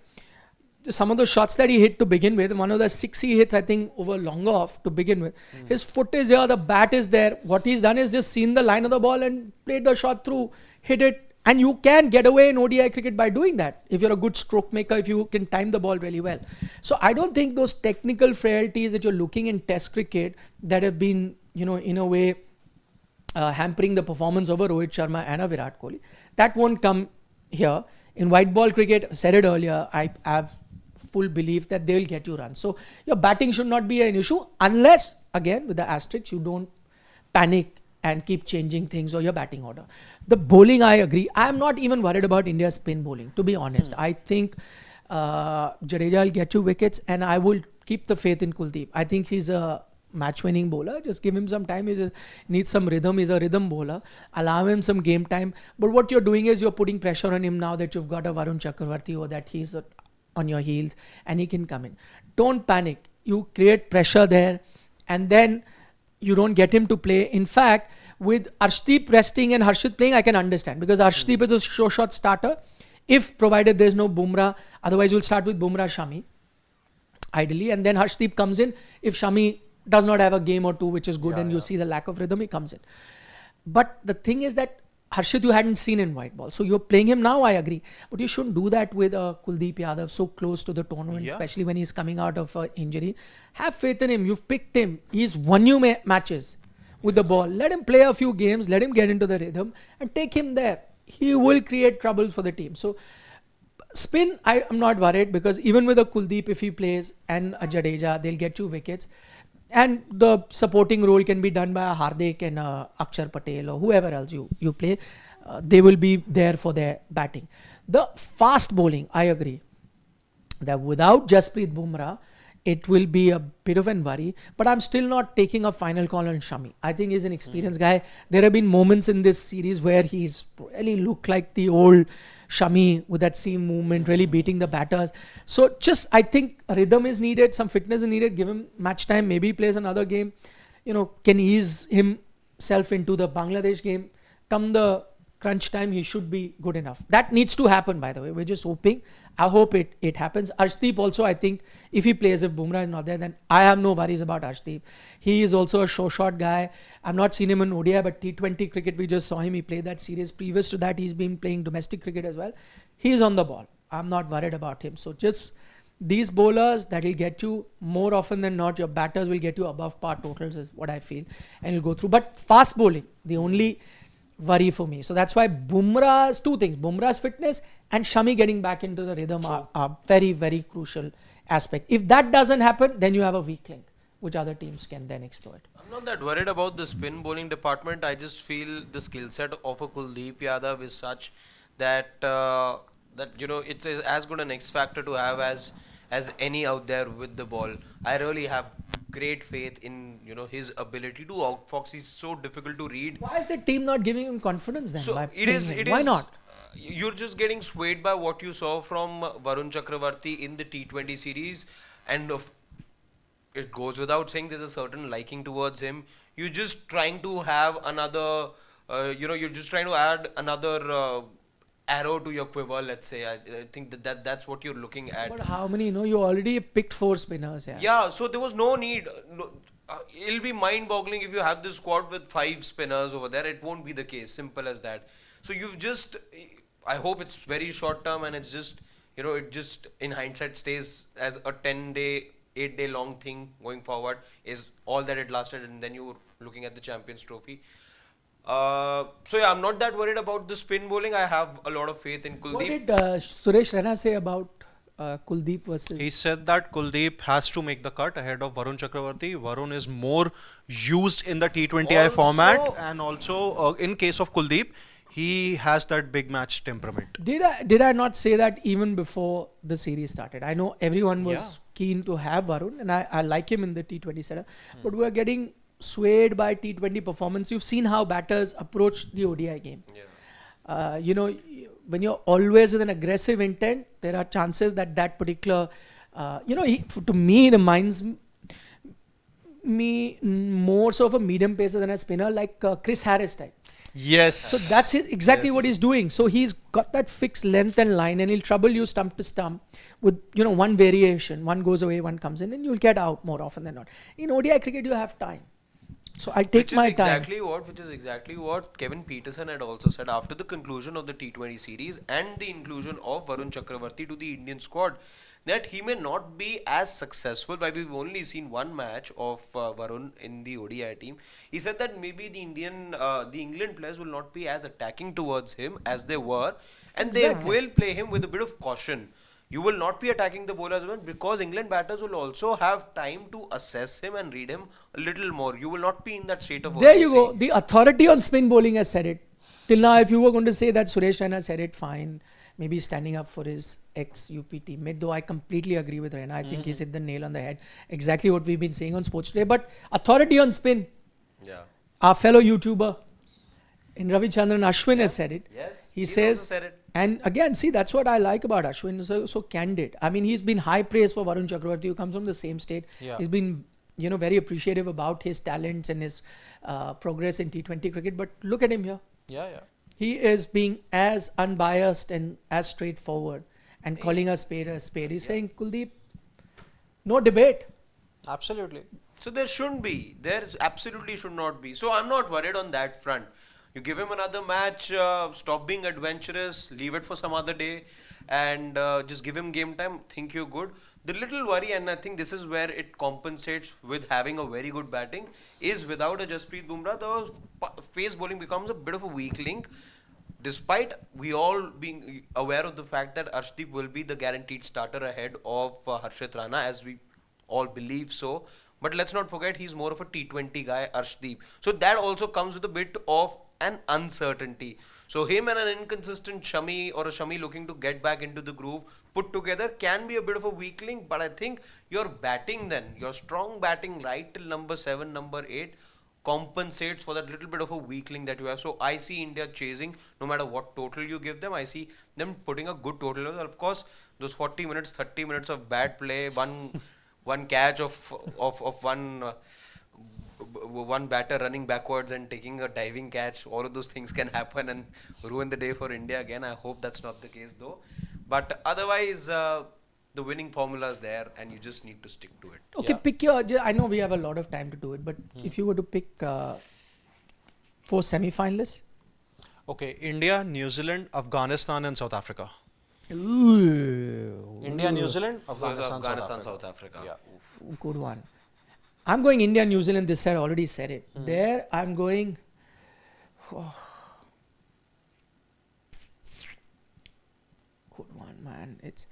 some of the shots that he hit to begin with, one of the 6 he hits, I think, over long off to begin with, his foot is here, the bat is there. What he's done is just seen the line of the ball and played the shot through, hit it. And you can get away in ODI cricket by doing that if you're a good stroke maker, if you can time the ball really well. So I don't think those technical frailties that you're looking in Test cricket that have been, in a way hampering the performance of a Rohit Sharma and a Virat Kohli, that won't come here. In white ball cricket, I said it earlier, I have full belief that they will get you runs. So your batting should not be an issue unless, again, with the asterisk, you don't panic and keep changing things or your batting order. The bowling, I agree. I am not even worried about India's spin bowling, to be honest. I think Jadeja will get you wickets, and I will keep the faith in Kuldeep. I think he's a match-winning bowler. Just give him some time. He needs some rhythm. He's a rhythm bowler. Allow him some game time. But what you're doing is you're putting pressure on him now that you've got a Varun Chakravarti or that he's on your heels and he can come in. Don't panic. You create pressure there, and then you don't get him to play. In fact, with Arshdeep resting and Harshit playing, I can understand, because Arshdeep is a show shot starter, if provided there's no BUMRAH. Otherwise, you'll start with BUMRAH, Shami, ideally, and then Harshdeep comes in. If Shami does not have a game or two, which is good, and you see the lack of rhythm, he comes in. But the thing is that Harshit you hadn't seen in white ball. So you're playing him now, I agree. But you shouldn't do that with Kuldeep Yadav so close to the tournament, especially when he's coming out of injury. Have faith in him. You've picked him. He's won you matches with the ball. Let him play a few games. Let him get into the rhythm and take him there. He will create trouble for the team. So spin, I'm not worried, because even with a Kuldeep, if he plays, and a Jadeja, they'll get you wickets. And the supporting role can be done by a Hardik and a Akshar Patel or whoever else you play. They will be there for their batting. The fast bowling, I agree that without Jasprit Bumrah, it will be a bit of an worry. But I'm still not taking a final call on Shami. I think he's an experienced guy. There have been moments in this series where he's really looked like the old Shami with that seam movement, really beating the batters. So just, I think rhythm is needed, some fitness is needed. Give him match time. Maybe he plays another game. Can ease himself into the Bangladesh game. Come the crunch time, he should be good enough. That needs to happen, by the way. We're just hoping. I hope it happens. Arshdeep also, I think, if he plays, if Bumrah is not there, then I have no worries about Arshdeep. He is also a show shot guy. I've not seen him in ODI, but T20 cricket, we just saw him. He played that series. Previous to that, he's been playing domestic cricket as well. He's on the ball. I'm not worried about him. So just these bowlers that will get you more often than not, your batters will get you above par totals is what I feel. And you'll go through. But fast bowling, the only worry for me. So that's why Bumrah's two things, Bumrah's fitness and Shami getting back into the rhythm are very, very crucial aspect. If that doesn't happen, then you have a weak link, which other teams can then exploit. I'm not that worried about the spin bowling department. I just feel the skill set of a Kuldeep Yadav is such that it's as good an X factor to have as any out there with the ball. I really have great faith in his ability to outfox. He's so difficult to read. Why is the team not giving him confidence then? So Why not? You're just getting swayed by what you saw from Varun Chakravarti in the T20 series, and it goes without saying there's a certain liking towards him. You're just trying to have another, you're just trying to add another arrow to your quiver, let's say. I think that's what you're looking at. But how many? You already picked 4 spinners. Yeah, so there was no need. It'll be mind-boggling if you have this squad with 5 spinners over there. It won't be the case. Simple as that. So you've just, I hope it's very short term, and it's just, it just in hindsight stays as a 10-day, 8-day long thing going forward, is all that it lasted, and then you're looking at the Champions Trophy. So yeah, I'm not that worried about the spin bowling. I have a lot of faith in Kuldeep. What did Suresh Raina say about Kuldeep versus. He said that Kuldeep has to make the cut ahead of Varun Chakravarti. Varun is more used in the T20I format, Also- and also in case of Kuldeep, he has that big match temperament. Did I not say that even before the series started? I know everyone was Yeah. keen to have Varun, and I like him in the T20 setup, but we're getting swayed by T20 performance. You've seen how batters approach the ODI game. You know, when you're always with an aggressive intent, there are chances that that particular, to me, reminds me more so of a medium pacer than a spinner, like Chris Harris type. Yes. So that's exactly what he's doing. So he's got that fixed length and line, and he'll trouble you stump to stump with one variation. One goes away, one comes in, and you'll get out more often than not. In ODI cricket, you have time. So I take my time. Which is exactly what Kevin Peterson had also said after the conclusion of the T20 series and the inclusion of Varun Chakravarti to the Indian squad, that he may not be as successful. While we've only seen one match of Varun in the ODI team, he said that maybe the England players will not be as attacking towards him as they were, and Exactly. they will play him with a bit of caution. You will not be attacking the bowler as well, because England batters will also have time to assess him and read him a little more. You will not be in that state of There you urgency. go. The authority on spin bowling has said it. Till now, if you were going to say that Suresh Raina said it, fine. Maybe standing up for his ex-UP teammate. Though I completely agree with Raina. I think he's hit the nail on the head. Exactly what we've been saying on Sports Today. But authority on spin. Yeah. Our fellow YouTuber in Ravichandran Ashwin has said it. Yes. He he's says, also said it. and again, see, that's what I like about Ashwin. So candid. I mean, he's been high praise for Varun Chakravarti, who comes from the same state. Yeah. He's been, very appreciative about his talents and his progress in T20 cricket. But look at him here. Yeah. He is being as unbiased and as straightforward and calling a spade a spade. He's saying, Kuldeep, no debate. Absolutely. So there shouldn't be. There absolutely should not be. So I'm not worried on that front. You give him another match, stop being adventurous, leave it for some other day, and just give him game time. Think you're good. The little worry, and I think this is where it compensates with having a very good batting, is without a Jasprit Bumrah, the pace bowling becomes a bit of a weak link. Despite we all being aware of the fact that Arshdeep will be the guaranteed starter ahead of Harshit Rana, as we all believe so. But let's not forget, he's more of a T20 guy, Arshdeep. So that also comes with a bit of an uncertainty. So him and an inconsistent Shami, or a Shami looking to get back into the groove, put together can be a bit of a weak link. But I think your batting then, your strong batting right till number 7, number 8, compensates for that little bit of a weak link that you have. So I see India chasing, no matter what total you give them. I see them putting a good total. Of course, those 40 minutes, 30 minutes of bad play, one catch of one batter running backwards and taking a diving catch, all of those things can happen and ruin the day for India again. I hope that's not the case though. But otherwise, the winning formula is there, and you just need to stick to it. Okay, pick your. I know we have a lot of time to do it, but if you were to pick 4 semi-finalists. Okay, India, New Zealand, Afghanistan, and South Africa. Ooh, India, New Zealand, Afghanistan, Afghanistan, South Africa. Yeah. good one. I'm going India, New Zealand. This side already said it. There, I'm going. Good one, man. It's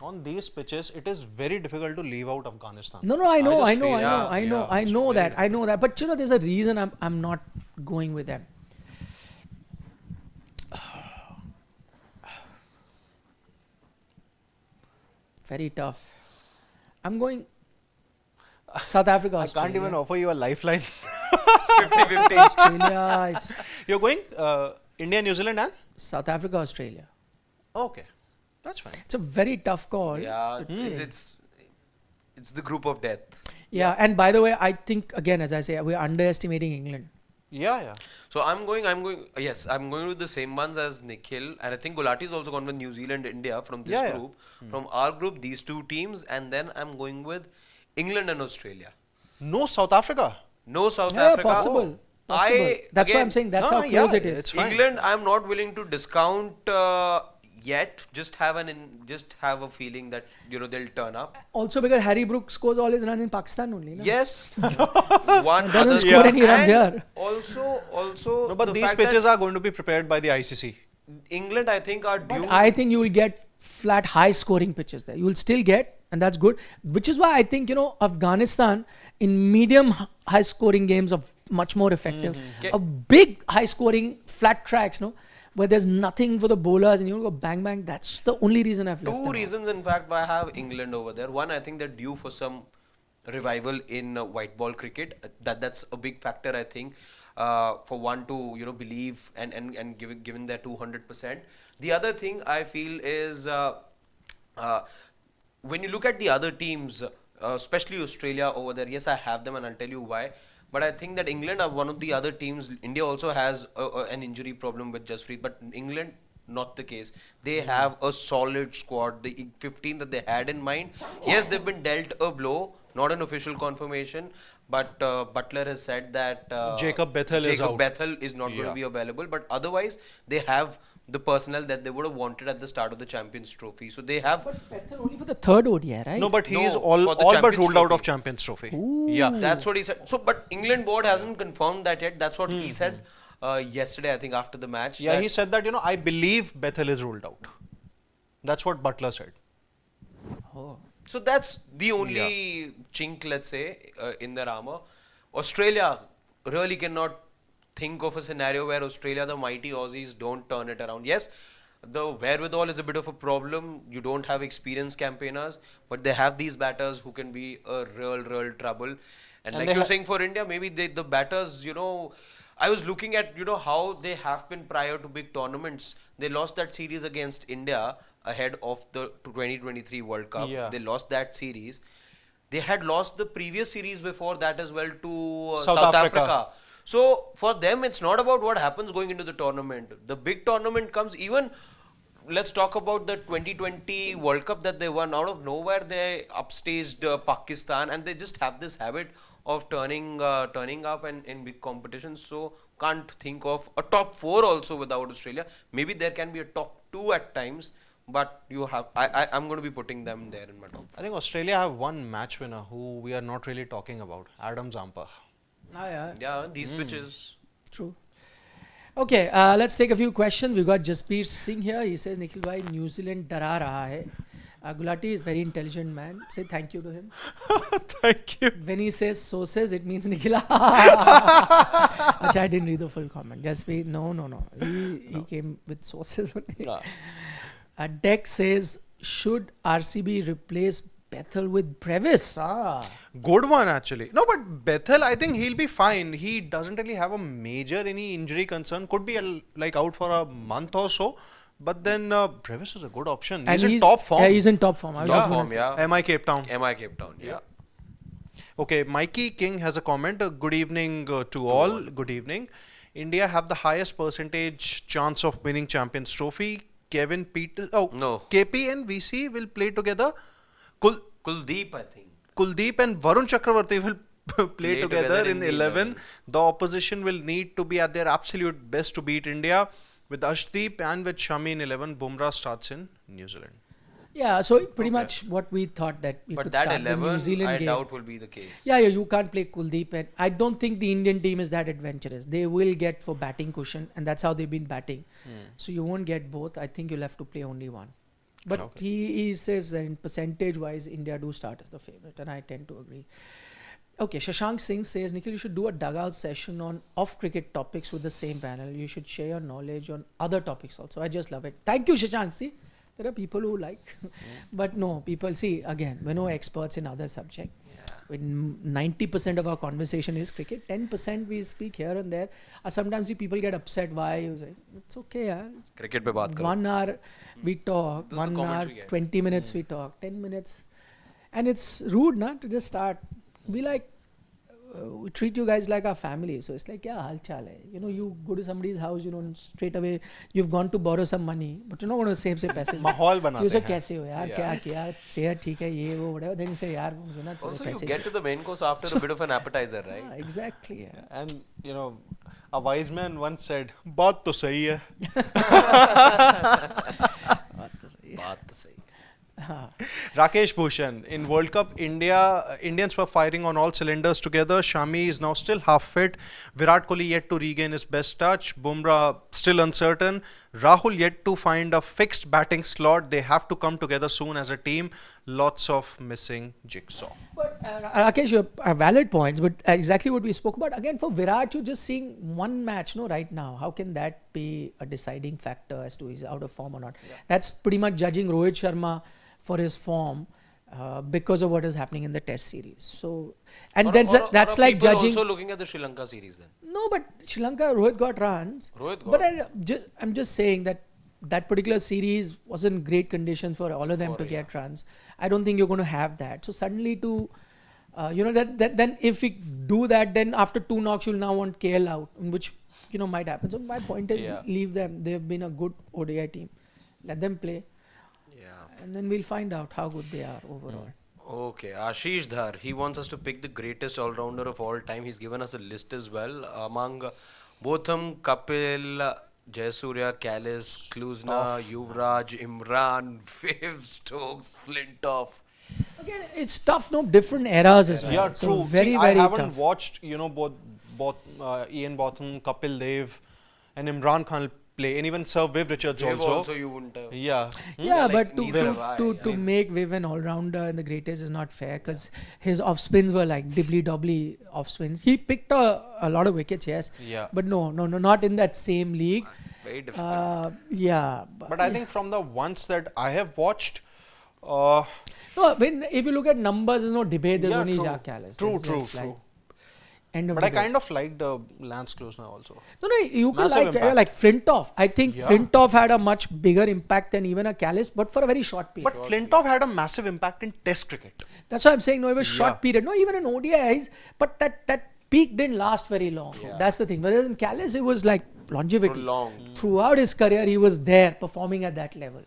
On these pitches, it is very difficult to leave out Afghanistan. no. I know. just I know. feel- I know. Yeah, I know. yeah, I it's know very that. I know that. But there's a reason I'm not going with them. Very tough. I'm going South Africa. I can't even offer you a lifeline. 50-50. Australia. It's You're going India, New Zealand, and? South Africa, Australia. Okay, that's fine. It's a very tough call. Yeah, it's the group of death. Yeah, and by the way, I think again, as I say, we're underestimating England. Yeah. So I'm going with the same ones as Nikhil, and I think Gulati is also gone with New Zealand, India from this Yeah. group. From our group, these two teams, and then I'm going with England and Australia. No South Africa. No South Yeah, Africa. possible. Possible. That's why I'm saying that's how close it is. it's fine. England, I'm not willing to discount yet. Just have a feeling that they'll turn up. Also because Harry Brooks scores all his runs in Pakistan only. No? Yes, one Doesn't other score any runs and here. Also, No, but the these fact pitches that are going to be prepared by the ICC. England, I think, are due. I think you will get flat high scoring pitches there. You will still get, and that's good. Which is why I think, Afghanistan in medium high scoring games are much more effective. Okay. A big high scoring flat tracks, where there's nothing for the bowlers and you go bang bang. That's the only reason I've left them Two out. reasons, in fact, why I have England over there. One, I think they're due for some revival in white ball cricket. That's a big factor, I think, for one to believe and given their 200%. The other thing I feel is uh, when you look at the other teams, especially Australia over there. Yes, I have them, and I'll tell you why. But I think that England are one of the other teams. India also has an injury problem with Jasprit, but England, not the case. They have a solid squad. The 15 that they had in mind. Yes, they've been dealt a blow, not an official confirmation, but Butler has said that Jacob Bethel is out. Bethel is not going to be available. But otherwise, they have the personnel that they would have wanted at the start of the Champions Trophy. So they have. But Bethel only for the third ODI, right? No, but he is No, all for the but Champions ruled out of Trophy. Champions Trophy. Ooh. Yeah. That's what he said. So, but England board hasn't confirmed that yet. That's what he said yesterday, I think, after the match. Yeah, that- he said that, I believe Bethel is ruled out. That's what Butler said. So that's the only chink, let's say, in their armor. Australia really cannot think of a scenario where Australia, the mighty Aussies, don't turn it around. Yes, the wherewithal is a bit of a problem. You don't have experienced campaigners, but they have these batters who can be a real trouble. And like they you're ha- saying for India, maybe the batters, I was looking at, how they have been prior to big tournaments. They lost that series against India ahead of the 2023 World Cup. Yeah. They lost that series. They had lost the previous series before that as well to South South Africa. Africa. So for them, it's not about what happens going into the tournament. The big tournament comes even. Let's talk about the 2020 World Cup that they won. Out of nowhere, they upstaged Pakistan, and they just have this habit of turning up and in big competitions. So can't think of a top 4 also without Australia. Maybe there can be a top 2 at times, but you have. I'm going to be putting them there in my top. I think Australia have one match winner who we are not really talking about, Adam Zampa. Yeah. Yeah, these pitches. True. Okay, let's take a few questions. We got Jasbir Singh here. He says, Nikhil bhai, New Zealand डरा रहा है. Gulati is very intelligent man. Say thank you to him. Thank you. When he says sources, it means Nikhil. Actually, I didn't read the full comment. Jasbir, no. He came with sources only. Deck says, should RCB replace Bethel with Brevis? Good one, actually. No, but Bethel, I think he'll be fine. He doesn't really have a major any injury concern. Could be like out for a month or so. But then Brevis is a good option. He's in top form. Yeah, he's in top form. I was Top just gonna form, say. yeah. MI Cape Town. MI Cape Town, yeah. Okay, Mikey King has a comment. Good evening to all. Good evening. India have the highest percentage chance of winning Champions Trophy. Kevin Peter. Oh, No. KP and VC will play together. Kuldeep, I think. Kuldeep and Varun Chakravarti will play Play together together in in the 11. 11. The opposition will need to be at their absolute best to beat India. With Ashdeep and with Shami in 11, BUMRAH starts in New Zealand. Yeah, so pretty much what we thought that we But could that start the New 11, Zealand I game. doubt will be the case. Yeah, you can't play Kuldeep. And I don't think the Indian team is that adventurous. They will get for batting cushion, and that's how they've been batting. So you won't get both. I think you'll have to play only one. But Okay. he says that in percentage-wise, India do start as the favorite, and I tend to agree. Okay, Shashank Singh says, Nikhil, you should do a dugout session on off-cricket topics with the same panel. You should share your knowledge on other topics also. I just love it. Thank you, Shashank. See, there are people who like. But no, people, see, again, we're no experts in other subjects. When 90% of our conversation is cricket, 10% we speak here and there. Sometimes people get upset. Why? You say, it's okay, yaar. Cricket पे बात करो. 1 hour we talk, The 1 hour, commentary guy. 20 minutes we talk, 10 minutes. And it's rude, to just start. We we treat you guys like our family. So it's like, yeah, hal chal hai. You go to somebody's house, and straight away you've gone to borrow some money, but you're not going to save paise. माहौल बनाते You say, हैं. कैसे हो यार, क्या किया, सेहत ठीक है, ये वो whatever. Then you say, यार, Also, you get to the main course after a bit of an appetizer, right? Exactly. Yeah. And a wise man once said, "बात तो सही है." बात तो सही. Rakesh Bhushan, in World Cup, Indians were firing on all cylinders together. Shami is now still half fit. Virat Kohli yet to regain his best touch. Bumrah still uncertain. Rahul yet to find a fixed batting slot. They have to come together soon as a team. Lots of missing jigsaw. But Rakesh, you have valid points, but exactly what we spoke about. Again, for Virat, you're just seeing one match, no, right now. How can that be a deciding factor as to he's out of form or not? Yeah. That's pretty much judging Rohit Sharma for his form because of what is happening in the Test series. So, and then that's like judging. Also looking at the Sri Lanka series then. No, but Sri Lanka, Rohit got runs. But I'm just saying that particular series was in great conditions for all of them to get runs. I don't think you're going to have that. So suddenly then if we do that, then after 2 knocks, you'll now want KL out, which might happen. So my point is, leave them. They've been a good ODI team. Let them play. And then we'll find out how good they are overall. Okay, Ashish Dhar, he wants us to pick the greatest all-rounder of all time. He's given us a list as well. Among Botham, Kapil, Jayasurya, Kallis, Klusna, Yuvraj, Imran, Viv, Stokes, Flintoff. Again, it's tough, different eras as well. Yeah, so true. Very, I very haven't tough. watched, both Ian Botham, Kapil Dev and Imran Khan play, and even Sir Viv Richards Viv also. also you wouldn't have. Yeah. But neither have I. to make Viv an all-rounder in the greatest is not fair, because his off-spins were like dibbly-dobbly off-spins. He picked a lot of wickets, yes. Yeah. But no, not in that same league. Very difficult. But I think from the ones that I have watched, no, if you look at numbers, there's no debate. There's only true. Jacques Kallis. True. End of But I debate. kind of liked Lance Klusna also. No, you could Massive like Flintoff. I think Flintoff had a much bigger impact than even a Kallis, but for a very short period. But Flintoff had a massive impact in Test cricket. That's why I'm saying, no, it was short period. No, even in ODIs, but that peak didn't last very long. That's the thing. Whereas in Kallis, it was like longevity. Throughout his career, he was there performing at that level.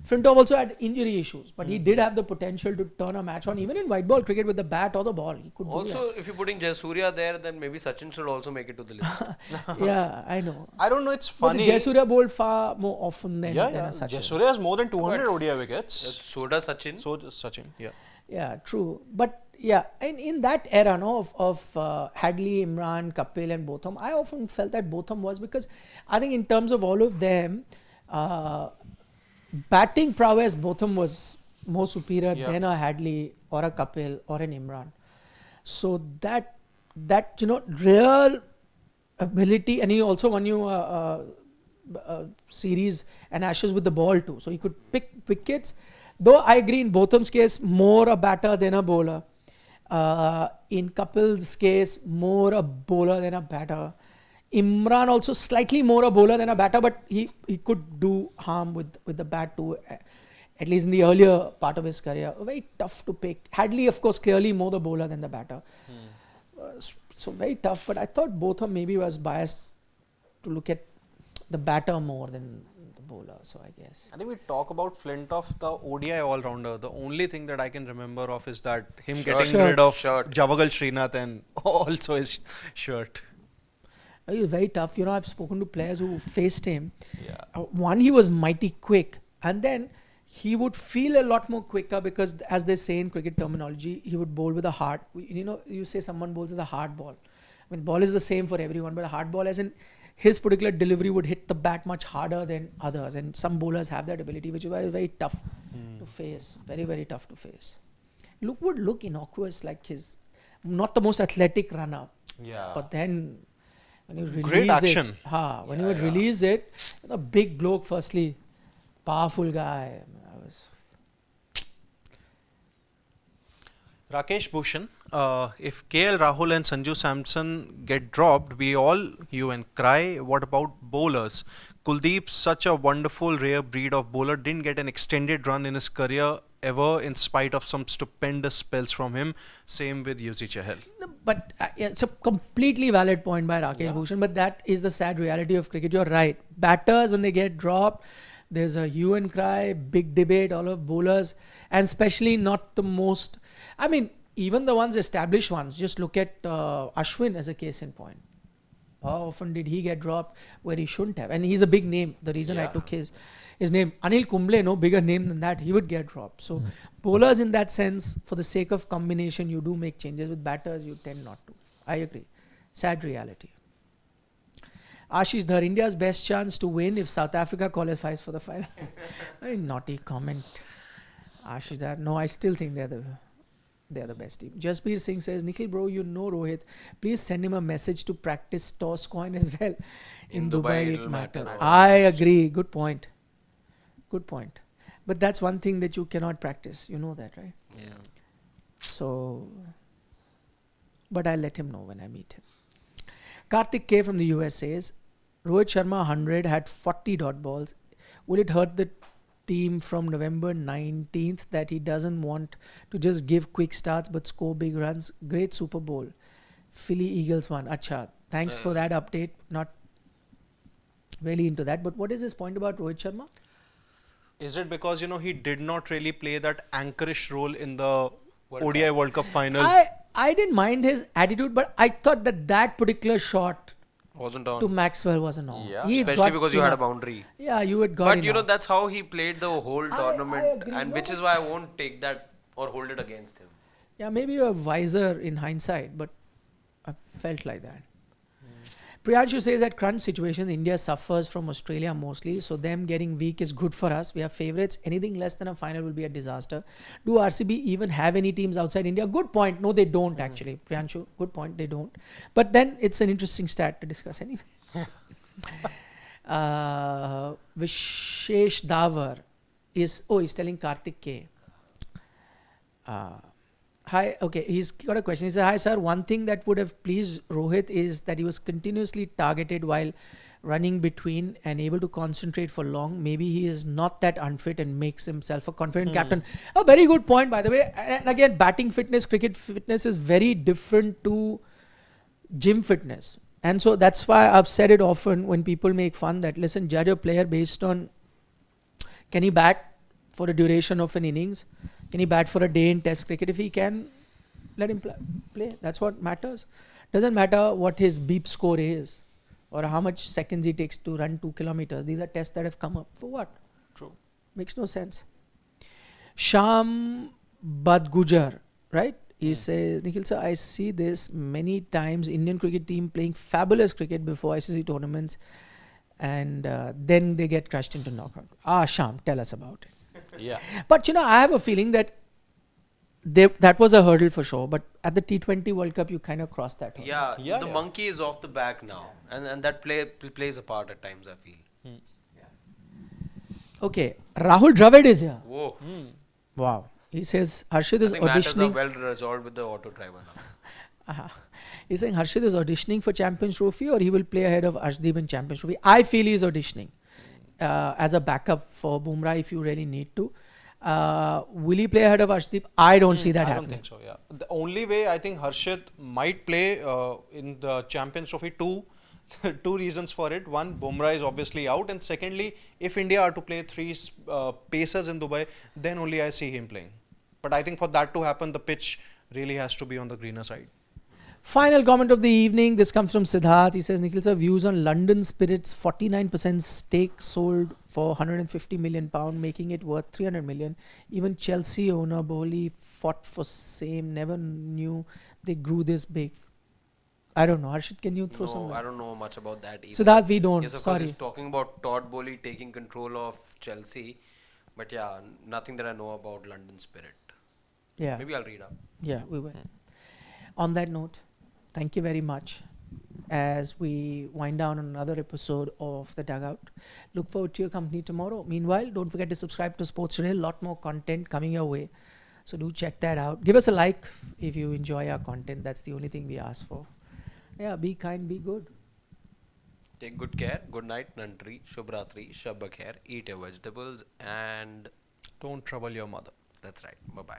Flintoff also had injury issues, but he did have the potential to turn a match on, even in white ball cricket with the bat or the ball. He could Also, if you're putting Jayasurya there, then maybe Sachin should also make it to the list. Yeah, I know. I don't know, it's But funny. Jayasurya bowled far more often than Sachin. Jayasurya has more than 200 ODI wickets. So does Sachin. So does Sachin, Yeah, true. But and in that era of Hadley, Imran, Kapil and Botham, I often felt that Botham was, because I think in terms of all of them, batting prowess, Botham was more superior than a Hadley or a Kapil or an Imran. So that real ability, and he also won you a series and Ashes with the ball too. So he could pick wickets. Though I agree, in Botham's case, more a batter than a bowler. In Kapil's case, more a bowler than a batter. Imran also slightly more a bowler than a batter, but he could do harm with the bat too, at least in the earlier part of his career. Very tough to pick. Hadley, of course, clearly more the bowler than the batter. So very tough, but I thought Botham maybe was biased to look at the batter more than the bowler, so I guess. I think we talk about Flintoff, the ODI all-rounder. The only thing that I can remember of is that him getting rid of Javagal Srinath and also his shirt. He was very tough. I've spoken to players who faced him. One, he was mighty quick, and then he would feel a lot more quicker, because as they say in cricket terminology, he would bowl with a hard. You say someone bowls with a hard ball. I mean, ball is the same for everyone, but a hard ball, as in his particular delivery, would hit the bat much harder than others, and some bowlers have that ability, which is very, very tough to face. Very, very tough to face. Would look innocuous, like his not the most athletic runner. But then when you release great action. When you would release it, a big bloke, firstly, powerful guy. Rakesh Bhushan, if KL Rahul and Sanju Samson get dropped, you and cry. What about bowlers? Kuldeep, such a wonderful rare breed of bowler, didn't get an extended run in his career ever, in spite of some stupendous spells from him. Same with Yuzi Chahal. But it's a completely valid point by Rakesh Bhushan, but that is the sad reality of cricket. You're right. Batters, when they get dropped, there's a hue and cry, big debate, all of bowlers, and especially not the most. I mean, even the established ones, just look at Ashwin as a case in point. How often did he get dropped where he shouldn't have? And he's a big name. The reason I Yeah. took his name, Anil Kumble, no bigger name than that, he would get dropped. So bowlers in that sense, for the sake of combination, you do make changes. With batters, you tend not to. I agree. Sad reality. Ashish Dhar, India's best chance to win if South Africa qualifies for the final. Very naughty comment. Ashish Dhar, no, I still think they're the best team. Jasbir Singh says, Nikhil bro, you know Rohit. Please send him a message to practice toss coin as well. In Dubai, it'll it matter. matter. I agree. Good point. Good point. But that's one thing that you cannot practice. You know that, right? Yeah. So, but I'll let him know when I meet him. Karthik K from the US says, Rohit Sharma 100 had 40 dot balls. Will it hurt the team from November 19th that he doesn't want to just give quick starts but score big runs? Great Super Bowl. Philly Eagles won. Acha. Thanks for that update. Not really into that. But what is his point about Rohit Sharma? Is it because he did not really play that anchorish role in the World ODI Cup. World Cup final? I didn't mind his attitude, but I thought that particular shot Wasn't on. to Maxwell wasn't on. Yeah. He Especially got because you had a enough. boundary. Yeah, you had got But enough. that's how he played the whole I tournament, agree. and No, which is why I won't take that or hold it against him. Yeah, maybe you're wiser in hindsight, but I felt like that. Priyanshu says that crunch situations, India suffers from Australia mostly, so them getting weak is good for us. We are favourites. Anything less than a final will be a disaster. Do RCB even have any teams outside India? Good point. No, they don't actually. Priyanshu, good point. They don't. But then it's an interesting stat to discuss anyway. Vishesh Davar he's telling Karthik K. Hi, okay, he's got a question. He said, hi sir, one thing that would have pleased Rohit is that he was continuously targeted while running between and able to concentrate for long. Maybe he is not that unfit and makes himself a confident captain. A very good point, by the way. And again, batting fitness, cricket fitness is very different to gym fitness. And so that's why I've said it often when people make fun that, listen, judge a player based on can he bat for a duration of an innings? Can he bat for a day in test cricket? If he can, let him play. That's what matters. Doesn't matter what his beep score is or how much seconds he takes to run 2 kilometers. These are tests that have come up. For what? True. Makes no sense. Sham Badgujar, right? He says, Nikhil sir, I see this many times. Indian cricket team playing fabulous cricket before ICC tournaments and then they get crushed into knockout. Sham, tell us about it. Yeah. But I have a feeling that that was a hurdle for sure. But at the T20 World Cup, you kind of crossed that hurdle. Yeah, the Yeah. monkey is off the back now, and that plays a part at times, I feel. Okay, Rahul Dravid is here. Whoa. Wow. He says Harshit I is think matters are auditioning. well resolved with the auto driver now. He's saying Harshit is auditioning for Champions Trophy or he will play ahead of Arshdeep in Champions Trophy. I feel he's auditioning as a backup for BUMRAH if you really need to. Will he play ahead of Arshdeep? I don't see that I happening. don't think so, yeah. The only way I think Harshit might play in the Champions Trophy, two reasons for it. One, BUMRAH is obviously out, and secondly, if India are to play three pacers in Dubai, then only I see him playing. But I think for that to happen, the pitch really has to be on the greener side. Final comment of the evening. This comes from Siddharth. He says, Nikhil sir, views on London Spirit's 49% stake sold for 150 million pound, making it worth 300 million. Even Chelsea owner Boehly fought for same. Never knew they grew this big. I don't know. Harshit, can you throw some No, light? I don't know much about that either. Siddharth, we don't. Yes, of course, Sorry. he's talking about Todd Boehly taking control of Chelsea, but yeah, nothing that I know about London Spirit. Yeah. Maybe I'll read up. Yeah, we will. On that note, thank you very much as we wind down on another episode of The Dugout. Look forward to your company tomorrow. Meanwhile, don't forget to subscribe to Sports Today. A lot more content coming your way. So do check that out. Give us a like if you enjoy our content. That's the only thing we ask for. Yeah, be kind, be good. Take good care. Good night, Nandri, Shubhratri, Shabba Khair. Eat your vegetables, and Don't trouble your mother. that's right. Bye bye.